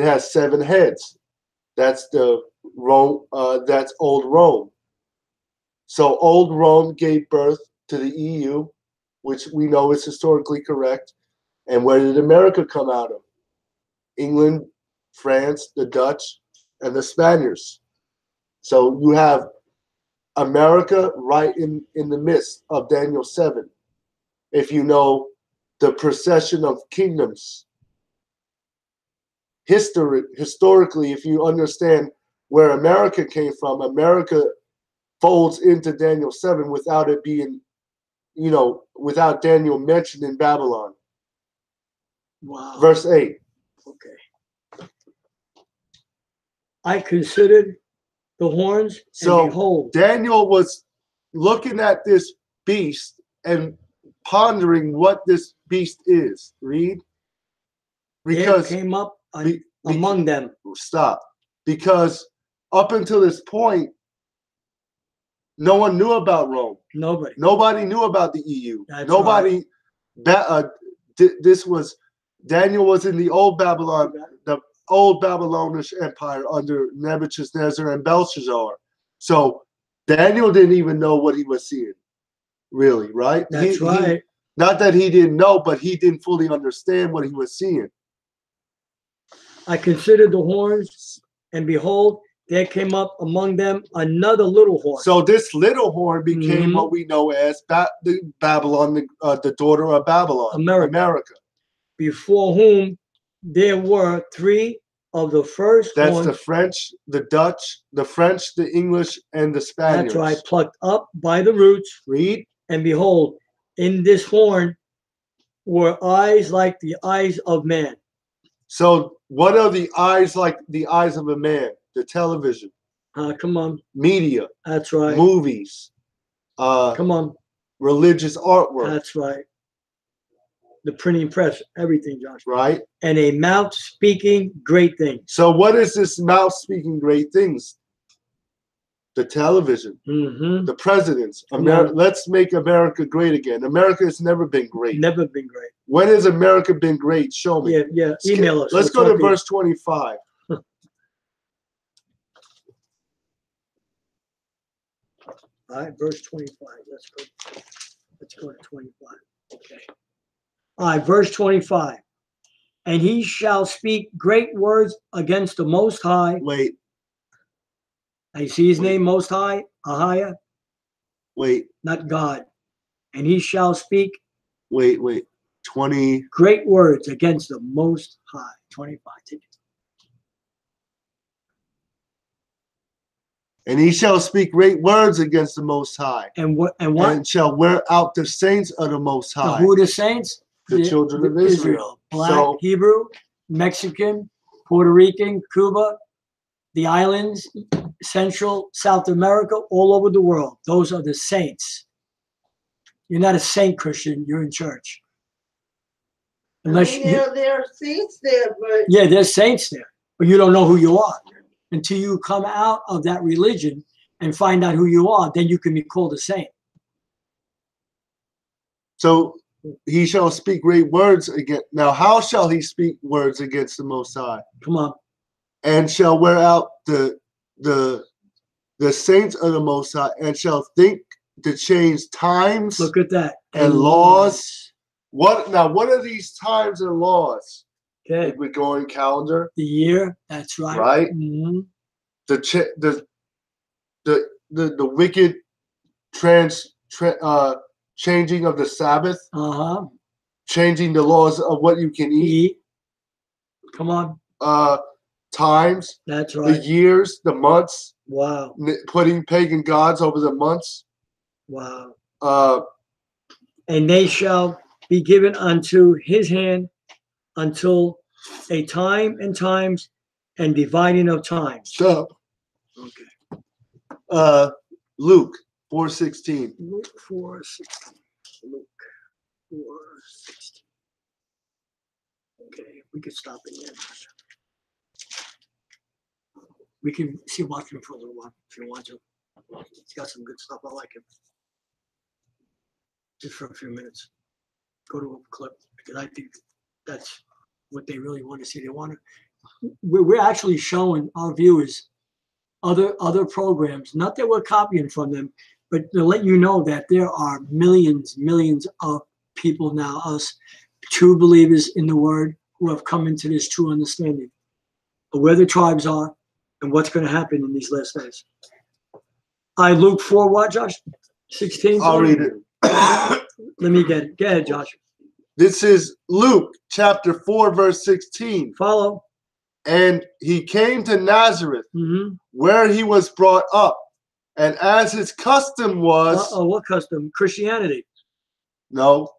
has 7 heads. That's the Rome. That's old Rome. So old Rome gave birth to the EU, which we know is historically correct. And where did America come out of? England, France, the Dutch, and the Spaniards. So you have America right in the midst of Daniel 7. If you know the procession of kingdoms, historically, if you understand where America came from, America folds into Daniel 7 without it being, without Daniel mentioned in Babylon. Wow. Verse 8. Okay. I considered the horns, So and behold, Daniel was looking at this beast and pondering what this beast is. Read. Because there came up among them. Stop. Because up until this point, no one knew about Rome. Nobody. Nobody knew about the EU. That's Nobody. right. This was Daniel was in the old Babylon, the old Babylonish Empire under Nebuchadnezzar and Belshazzar. So Daniel didn't even know what he was seeing, really, right? That's right. Not that he didn't know, but he didn't fully understand what he was seeing. I considered the horns, and behold, there came up among them another little horn. So this little horn became what we know as Babylon, the daughter of Babylon, America. Before whom there were 3 of the first That's horns. the French, the Dutch, the French, the English, and the Spaniards. That's right, plucked up by the roots. Read. And behold, in this horn were eyes like the eyes of man. So what are the eyes like the eyes of a man? The television. Come on. Media. That's right. Movies. Come on. Religious artwork. That's right. The printing press, everything, Josh. Right. And a mouth speaking great things. So what is this mouth speaking great things? The television, the presidents. Let's make America great again. America has never been great. Never been great. When has America been great? Show me. Yeah. Email us. Let's go to verse 25. All right, verse 25. Let's go to 25. Okay. All right, verse 25. And he shall speak great words against the Most High. Wait, I see his name, Most High, Ahayah, wait, not God. And he shall speak wait. 20. great words against the Most High. 25. Take it. And he shall speak great words against the Most High, And what? And what? and shall wear out the saints of the Most Now, High, who are the saints? the children of Israel. Black, So, Hebrew, Mexican, Puerto Rican, Cuba, the islands, Central, South America, all over the world. Those are the saints. You're not a saint Christian. You're in church. Unless you, there are saints there, but yeah, there's saints there, but you don't know who you are until you come out of that religion and find out who you are. Then you can be called a saint. so he shall speak great words against. Now, how shall he speak words against the Most High? Come on. And shall wear out the saints of the Most High, and shall think to change times Look at that. and laws. What now? What are these times and laws? Okay. The Gregorian calendar, The year. That's right. right? Mhm. The wicked changing of the Sabbath, Uh-huh. changing the laws of what you can eat. Eat. Come on. Times, That's the right. years, the months, Wow. putting pagan gods over the months. Wow. Uh, And they shall be given unto his hand until a time and times and dividing of times. so, Okay. Luke 4:16. Luke 4:16. Luke 4:16. Okay, we could stop it there. We can watch him for a little while if you want to. He's got some good stuff. I like him. Just for a few minutes. Go to a clip because I think that's what they really want to see. They want to. We're actually showing our viewers other programs. Not that we're copying from them, but to let you know that there are millions of people now, us true believers in the Word, who have come into this true understanding of where the tribes are and what's going to happen in these last days. Luke 4, what, Josh? 16? I'll read it. Let me get it. Go ahead, Josh. This is Luke chapter 4, verse 16. Follow. And he came to Nazareth, Mm-hmm. where he was brought up. And as his custom was... What custom? Christianity. No,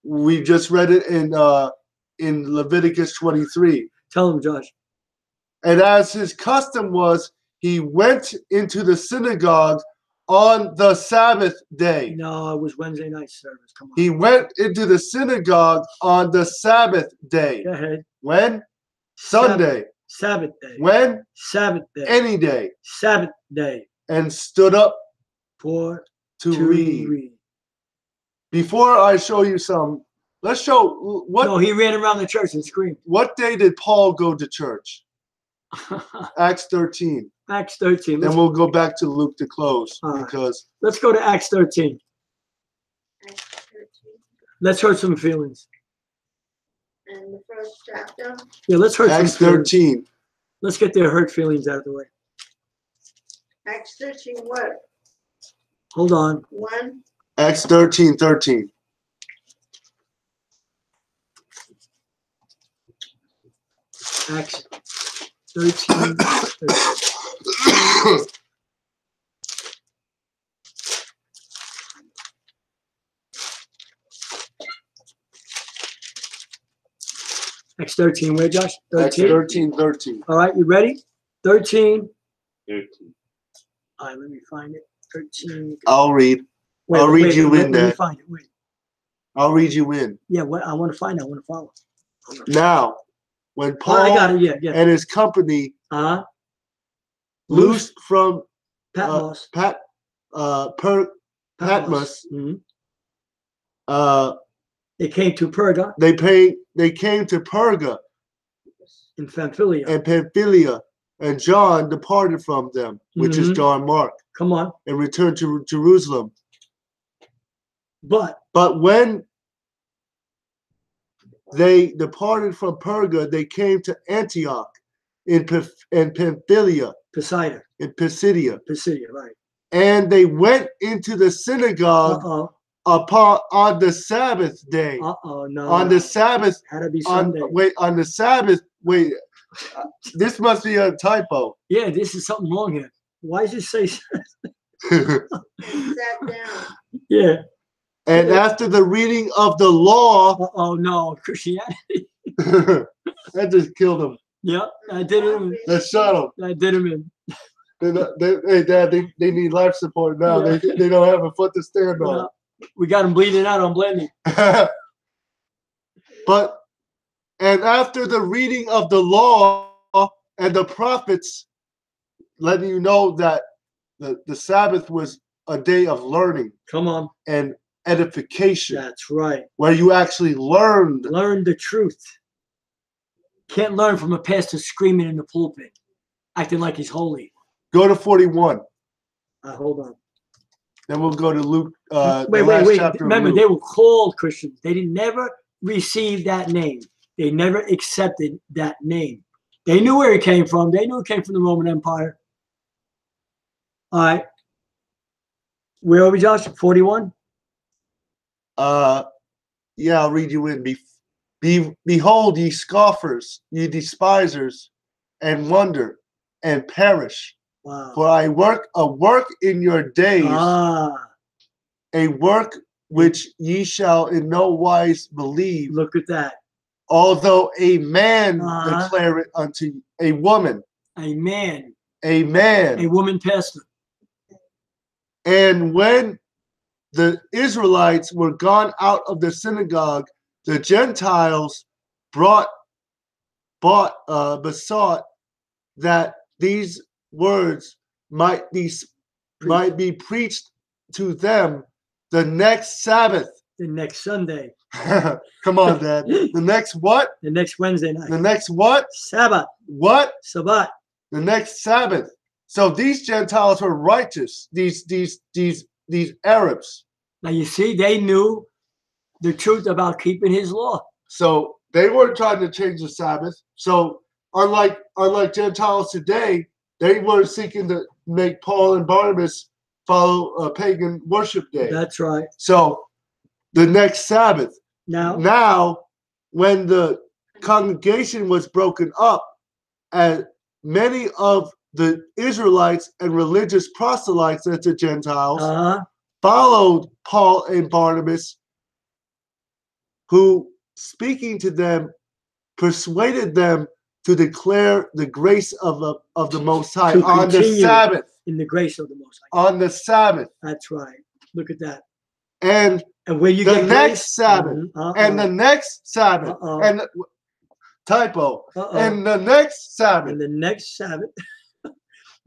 we just read it in Leviticus 23. Tell him, Josh. And as his custom was, he went into the synagogue on the Sabbath day. No, it was Wednesday night service. Come on. He went into the synagogue on the Sabbath day. Go ahead. When? Sunday. Sabbath day. When? Sabbath day. Any day. Sabbath day. And stood up For to read. Before I show you some, let's show what. No, he ran around the church and screamed. What day did Paul go to church? Acts 13. Acts 13. Then we'll go back to Luke to close All right. because Let's go to Acts 13. Acts 13. Let's hurt some feelings. And the first chapter. Yeah, let's hurt Acts some feelings. 13. Let's get their hurt feelings out of the way. Acts 13 what? Hold on. 1. Acts 13:13. Acts 13. Acts 13. Where, Josh? Acts 13. 13:13. All right, you ready? 13. 13. All right, let me find it. 13. I'll read. Wait, I'll read wait, you wait, in let me that. find it. Wait. I'll read you in. Yeah, what I want to find. I want to follow. Now, when Oh, Paul I got it. Yeah. and his company Loose loosed from Patmos. Patmos, Mhm. they They came to Perga came to Perga in Pamphylia. and Pamphylia, and John departed from them, which is Mhm. John Mark, Come on. and returned to Jerusalem. But But when they departed from Perga. They came to Antioch in Pamphylia, Pisidia. in Pisidia. Pisidia, right. And they went into the synagogue on the Sabbath day. No. On the Sabbath. Had to be Sunday. On the Sabbath. This must be a typo. Yeah, this is something wrong here. Why did you say? Sat down. Yeah. And after the reading of the law, No, Christianity. that just killed him. Yeah, I did him. That shot him. I did him in. Hey, Dad, they need life support now. Yeah. They don't have a foot to stand on. We got him bleeding out on blending. And after the reading of the law and the prophets, letting you know that the Sabbath was a day of learning. Come on. And edification. That's right. Where you actually learned. Learn the truth. Can't learn from a pastor screaming in the pulpit, acting like he's holy. Go to 41. Hold on. Then we'll go to Luke. Wait. Remember, they were called Christians. They never received that name. They never accepted that name. They knew where it came from. They knew it came from the Roman Empire. All right. Where are we, Josh? 41? Yeah, I'll read you in. Behold, ye scoffers, ye despisers, and wonder, and perish. Wow. For I work a work in your days, a work which ye shall in no wise believe. Look at that. Although a man declare it unto a woman. A man. A man. A woman pastor. And when the Israelites were gone out of the synagogue, the Gentiles besought that these words might be preached to them the next Sabbath. The next Sunday. Come on, Dad. The next what? The next Wednesday night. The next what? Sabbath. What? Sabbath. The next Sabbath. So these Gentiles were righteous. These Arabs. Now you see, they knew the truth about keeping his law. So they weren't trying to change the Sabbath. So unlike Gentiles today, they were seeking to make Paul and Barnabas follow a pagan worship day. That's right. So the next Sabbath. Now, when the congregation was broken up, and many of the Israelites and religious proselytes, that's the Gentiles, followed Paul and Barnabas, who, speaking to them, persuaded them to declare the grace of the Most High on the Sabbath. In the grace of the Most High. On the Sabbath. That's right. Look at that. And where you the get next Sabbath, and the next Sabbath, and and the next Sabbath, and the next Sabbath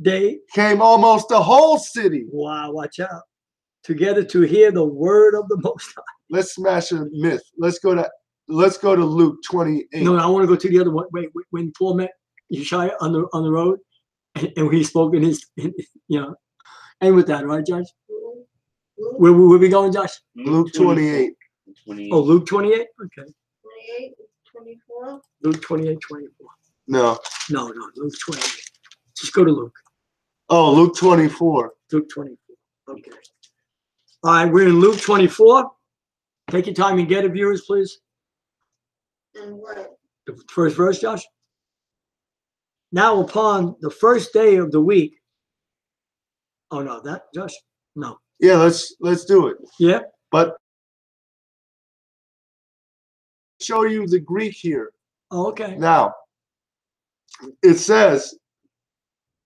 day came almost the whole city. Wow, watch out! Together to hear the word of the Most High. Let's smash a myth. Let's go to Luke 28. No, I want to go to the other one. Wait, when Paul met Yashayah on the road, and he spoke in his, and with that, right, Josh? Where we going, Josh? Luke 28. Oh, Luke 28? Okay. 28, 24? Luke 28, 24. No, Luke 28. Just go to Luke. Oh, Luke 24. Luke 24. Okay. All right, we're in Luke 24. Take your time and get it, viewers, please. And what? The first verse, Josh. Now upon the first day of the week. Oh, no, that, Josh? No. Yeah, let's do it. Yeah. But show you the Greek here. Oh, okay. Now, it says,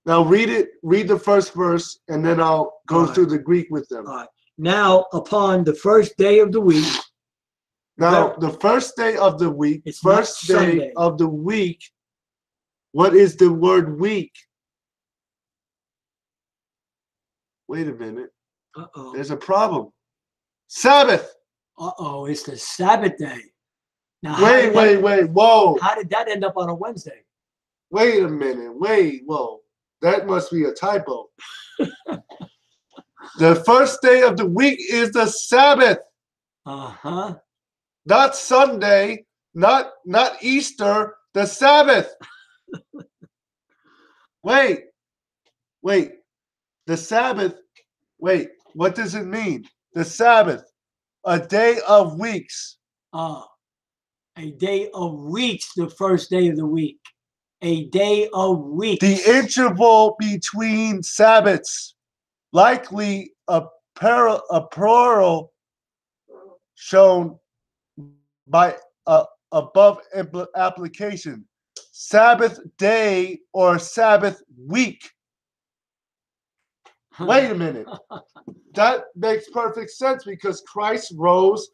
now read the first verse, and then I'll go through the Greek with them. All right. Now, upon the first day of the week. Now, the first day of the week, first day Sunday. Of the week, what is the word week? Wait a minute. Uh-oh. There's a problem. Sabbath. Uh-oh, it's the Sabbath day. Now, wait, whoa. How did that end up on a Wednesday? Wait a minute, whoa. That must be a typo. The first day of the week is the Sabbath. Uh-huh. Not Sunday, not Easter, the Sabbath. Wait. The Sabbath. Wait, what does it mean? The Sabbath, a day of weeks. A day of weeks, the first day of the week. A day of weeks. The interval between Sabbaths, likely a plural shown by above application. Sabbath day or Sabbath week. Wait a minute. That makes perfect sense because Christ rose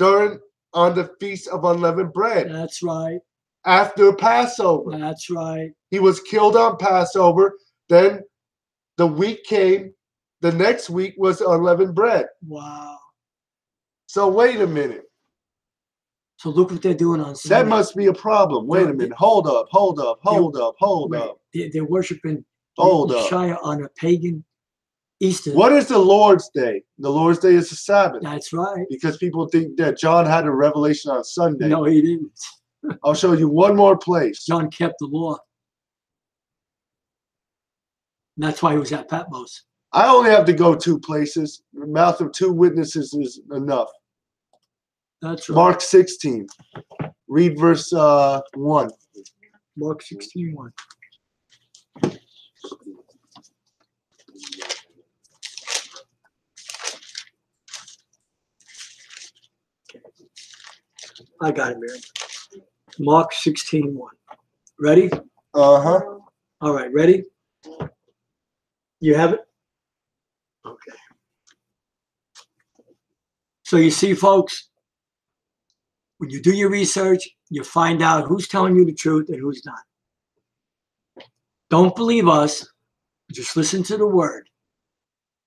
on the Feast of Unleavened Bread. That's right. After Passover. That's right. He was killed on Passover. Then the week came. The next week was unleavened bread. Wow. So wait a minute. So look what they're doing on Sunday. That must be a problem. Wait a minute. Hold up. They're worshiping Hold up. Yashayah on a pagan Easter. What is the Lord's Day? The Lord's Day is the Sabbath. That's right. Because people think that John had a revelation on Sunday. No, he didn't. I'll show you one more place. John kept the law. And that's why he was at Patmos. I only have to go 2 places. The mouth of 2 witnesses is enough. That's right. Mark 16. Read verse 1. Mark 16:1. I got it, man. Mark 16:1. Ready? Uh-huh. All right, ready? You have it? Okay. So you see, folks, when you do your research, you find out who's telling you the truth and who's not. Don't believe us. Just listen to the word.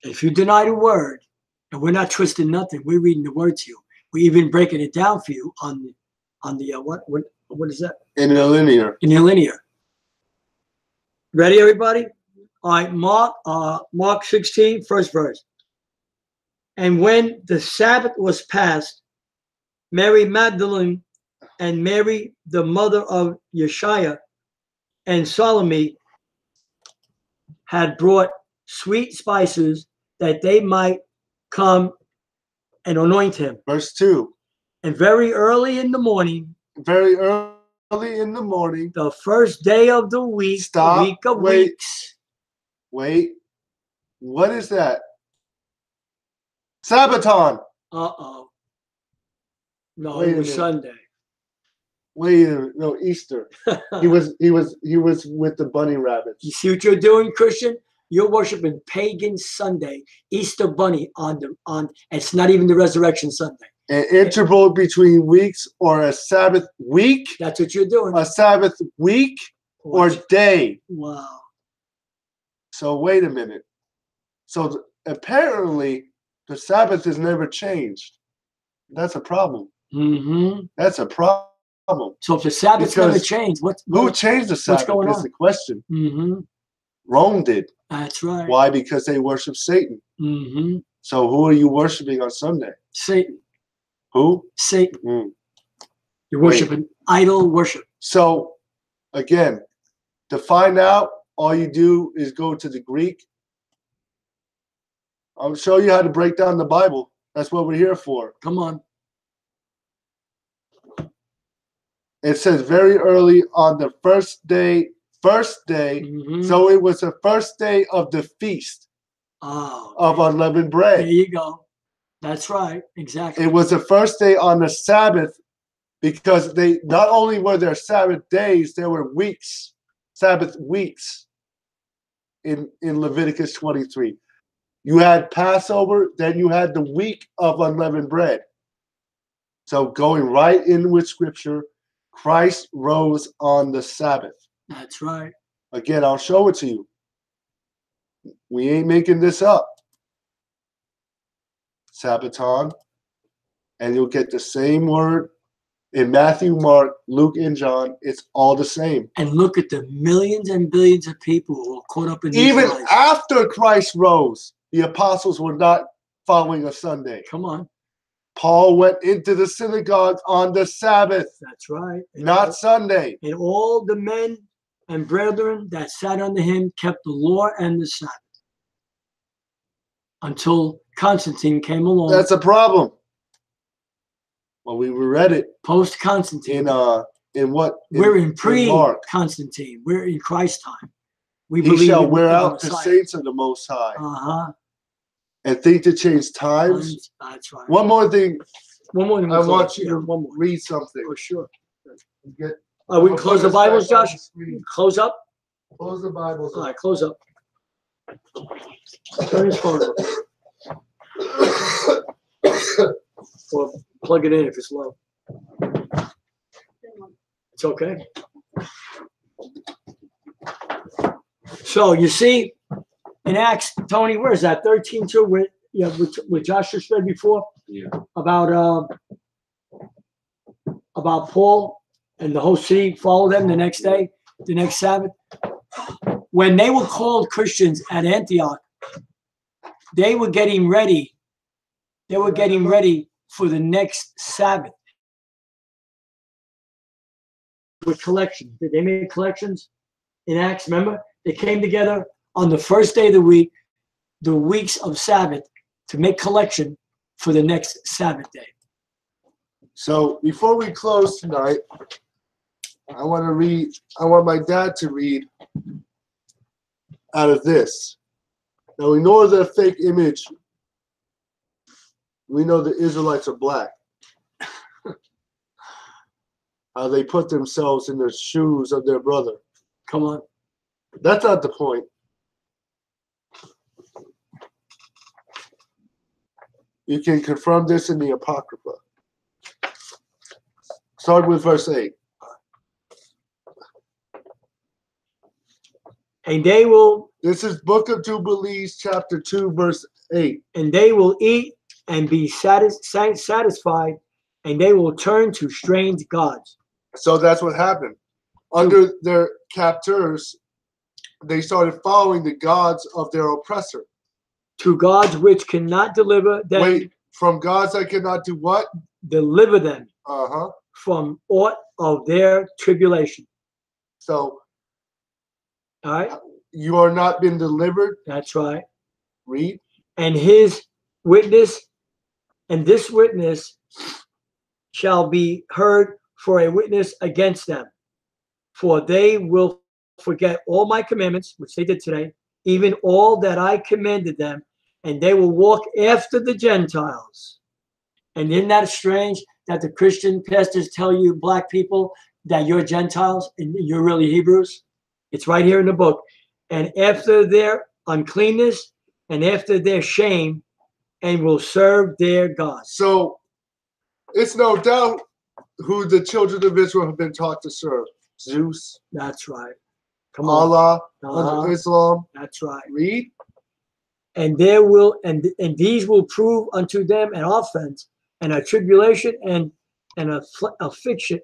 If you deny the word, and we're not twisting nothing, we're reading the word to you. We're even breaking it down for you on the what is that? In the linear. In the linear. Ready, everybody? All right, Mark 16, first verse. And when the Sabbath was past, Mary Magdalene and Mary, the mother of Yashayah, and Salome had brought sweet spices that they might come and anoint him. Verse 2. And very early in the morning, the first day of the week, Stop. week of Wait. weeks. Wait. What is that? Sabbaton. Uh-oh. No, Wait it a was minute. Sunday. Wait a minute. No, Easter. He was with the bunny rabbits. You see what you're doing, Christian? You're worshiping pagan Sunday, Easter bunny on it's not even the resurrection Sunday. An interval between weeks or a Sabbath week? That's what you're doing. A Sabbath week or Watch. day? Wow. So wait a minute. So apparently the Sabbath has never changed. That's a problem. Mm-hmm. That's a problem. So if the Sabbath's never changed, who changed the Sabbath? going on? Is the question. Mm-hmm. Rome did. That's right. Why? Because they worship Satan. Mm-hmm. So who are you worshiping on Sunday? Satan. Who? Satan. Mm. You're worshiping idol worship. So again, to find out, all you do is go to the Greek. I'll show you how to break down the Bible. That's what we're here for. Come on. It says very early on the first day. Mm-hmm. So it was the first day of the feast of unleavened bread. There you go. That's right. Exactly. It was the first day on the Sabbath because they not only were there Sabbath days, there were weeks, Sabbath weeks in Leviticus 23. You had Passover, then you had the week of unleavened bread. So going right in with Scripture, Christ rose on the Sabbath. That's right. Again, I'll show it to you. We ain't making this up. Sabbaton. And you'll get the same word in Matthew, Mark, Luke, and John. It's all the same. And look at the millions and billions of people who are caught up in these Even lies. after Christ rose, the apostles were not following a Sunday. Come on. Paul went into the synagogue on the Sabbath, That's right. not Sunday. And all the men and brethren that sat under him kept the law and the Sabbath until Constantine came along. That's a problem. Well, we read it Post Constantine. in what? We're in Mark. pre-Constantine. We're in Christ time. We He shall in wear the out the Messiah. saints of the Most High Uh-huh. and think to change times. That's right. One more thing. One more. I want you to one more. read something. Oh, sure. Get, We can close the Bibles, back on Josh? the screen. Close up? Close the Bibles. All right, close up. Turn his phone off. Or plug it in if it's low. It's okay. So you see, in Acts, Tony, where is that? 13:2, with Josh just read before? Yeah. About Paul and the whole city followed them the next day, the next Sabbath. When they were called Christians at Antioch, they were getting ready. They were getting ready for the next Sabbath. With collections. Did they make collections in Acts? Remember? They came together on the first day of the week, the weeks of Sabbath, to make collection for the next Sabbath day. So before we close tonight, I want my dad to read out of this. Now we know the fake image. We know the Israelites are black. How they put themselves in the shoes of their brother. Come on. That's not the point. You can confirm this in the Apocrypha. Start with verse 8. And they will, This is Book of Jubilees, chapter 2, verse 8. and they will eat and be satisfied, and they will turn to strange gods. So that's what happened. Under their captors, they started following the gods of their oppressor. To gods which cannot deliver them. Wait, from gods that cannot do what? Deliver them Uh-huh. from aught of their tribulation. So All right? you are not been delivered. That's right. Read. And his witness, and this witness shall be heard for a witness against them. For they will forget all my commandments, which they did today, even all that I commanded them, and they will walk after the Gentiles. And isn't that strange that the Christian pastors tell you, black people, that you're Gentiles and you're really Hebrews? It's right here in the book. And after their uncleanness and after their shame, and will serve their gods. So it's no doubt who the children of Israel have been taught to serve. Zeus, That's right. Come on. Allah, Uh-huh. under Islam. That's right. Read. And there will and these will prove unto them an offense and a tribulation and affliction,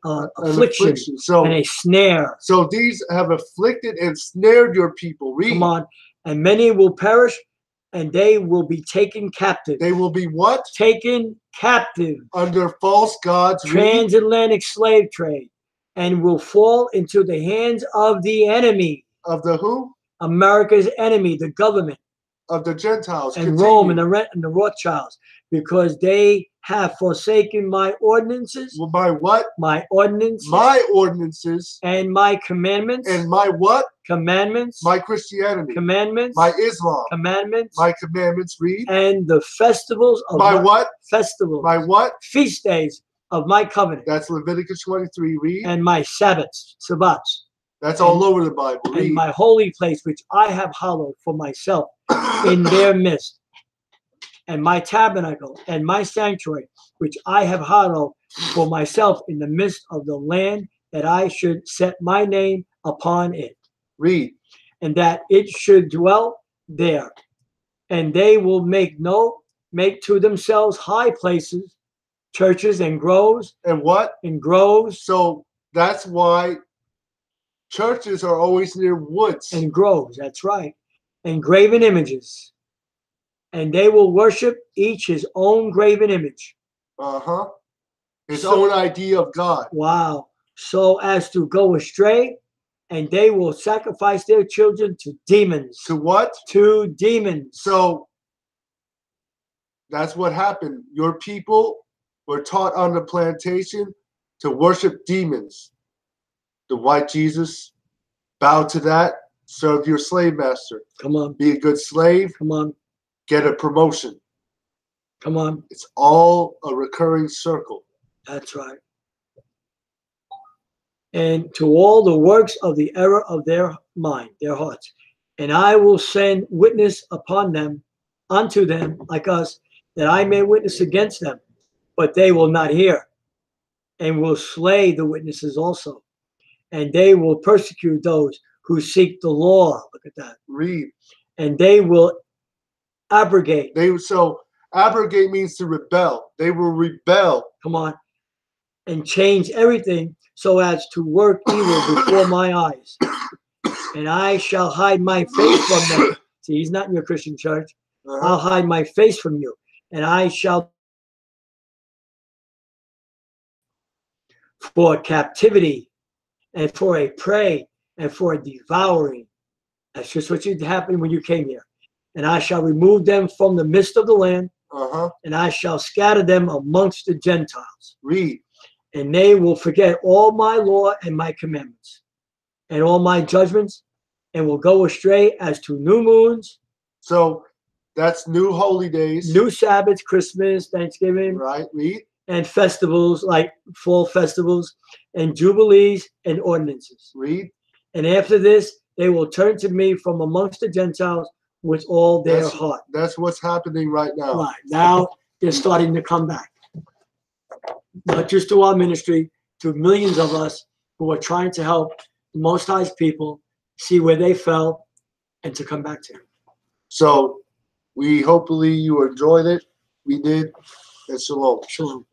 So, and a snare. so these have afflicted and snared your people. Read. Come on. And many will perish, and they will be taken captive. They will be what? Taken captive. Under false gods. Read. Transatlantic slave trade, and will fall into the hands of the enemy. Of the who? America's enemy, the government. Of the Gentiles. And Continue. Rome and the Rothschilds, because they have forsaken my ordinances, Well, my what? my ordinances, My ordinances. and my commandments, And my what? commandments, My Christianity. commandments, My Islam. commandments, My commandments. Read. and the festivals of My what? festivals, My what? feast days of my covenant, That's Leviticus 23. Read. and my Sabbats, That's all over the Bible. and Read. my holy place which I have hallowed for myself in their midst, and my tabernacle and my sanctuary which I have hallowed for myself in the midst of the land, that I should set my name upon it, Read. and that it should dwell there. And they will make to themselves high places, churches and groves, And what? So that's why churches are always near woods. and groves, that's right, and graven images. And they will worship each his own graven image, His So- own idea of God. Wow. So as to go astray, and they will sacrifice their children to demons. To what? To demons. So that's what happened. Your people were taught on the plantation to worship demons. The white Jesus, bow to that, serve your slave master. Come on. Be a good slave, Come on. get a promotion. Come on. It's all a recurring circle. That's right. And to all the works of the error of their mind, their hearts. And I will send witness upon them, unto them, like us, that I may witness against them, but they will not hear, and will slay the witnesses also. And they will persecute those who seek the law. Look at that. Read. And they will abrogate. So abrogate means to rebel. They will rebel. Come on. And change everything so as to work evil before my eyes. And I shall hide my face from them. See, he's not in your Christian church. I'll hide my face from you. And I shall for captivity and for a prey and for a devouring. That's just what happened when you came here. And I shall remove them from the midst of the land. And I shall scatter them amongst the Gentiles. Read. And they will forget all my law and my commandments and all my judgments, and will go astray as to new moons. So that's new holy days. New Sabbaths, Christmas, Thanksgiving. Right. Read. And festivals like fall festivals and jubilees and ordinances. Read. And after this, they will turn to me from amongst the Gentiles with all their heart. That's what's happening right now. Right. Now they're starting to come back. Not just to our ministry, to millions of us who are trying to help the Most High's people see where they fell and to come back to Him. So we hopefully you enjoyed it. We did. And Shalom. Shalom.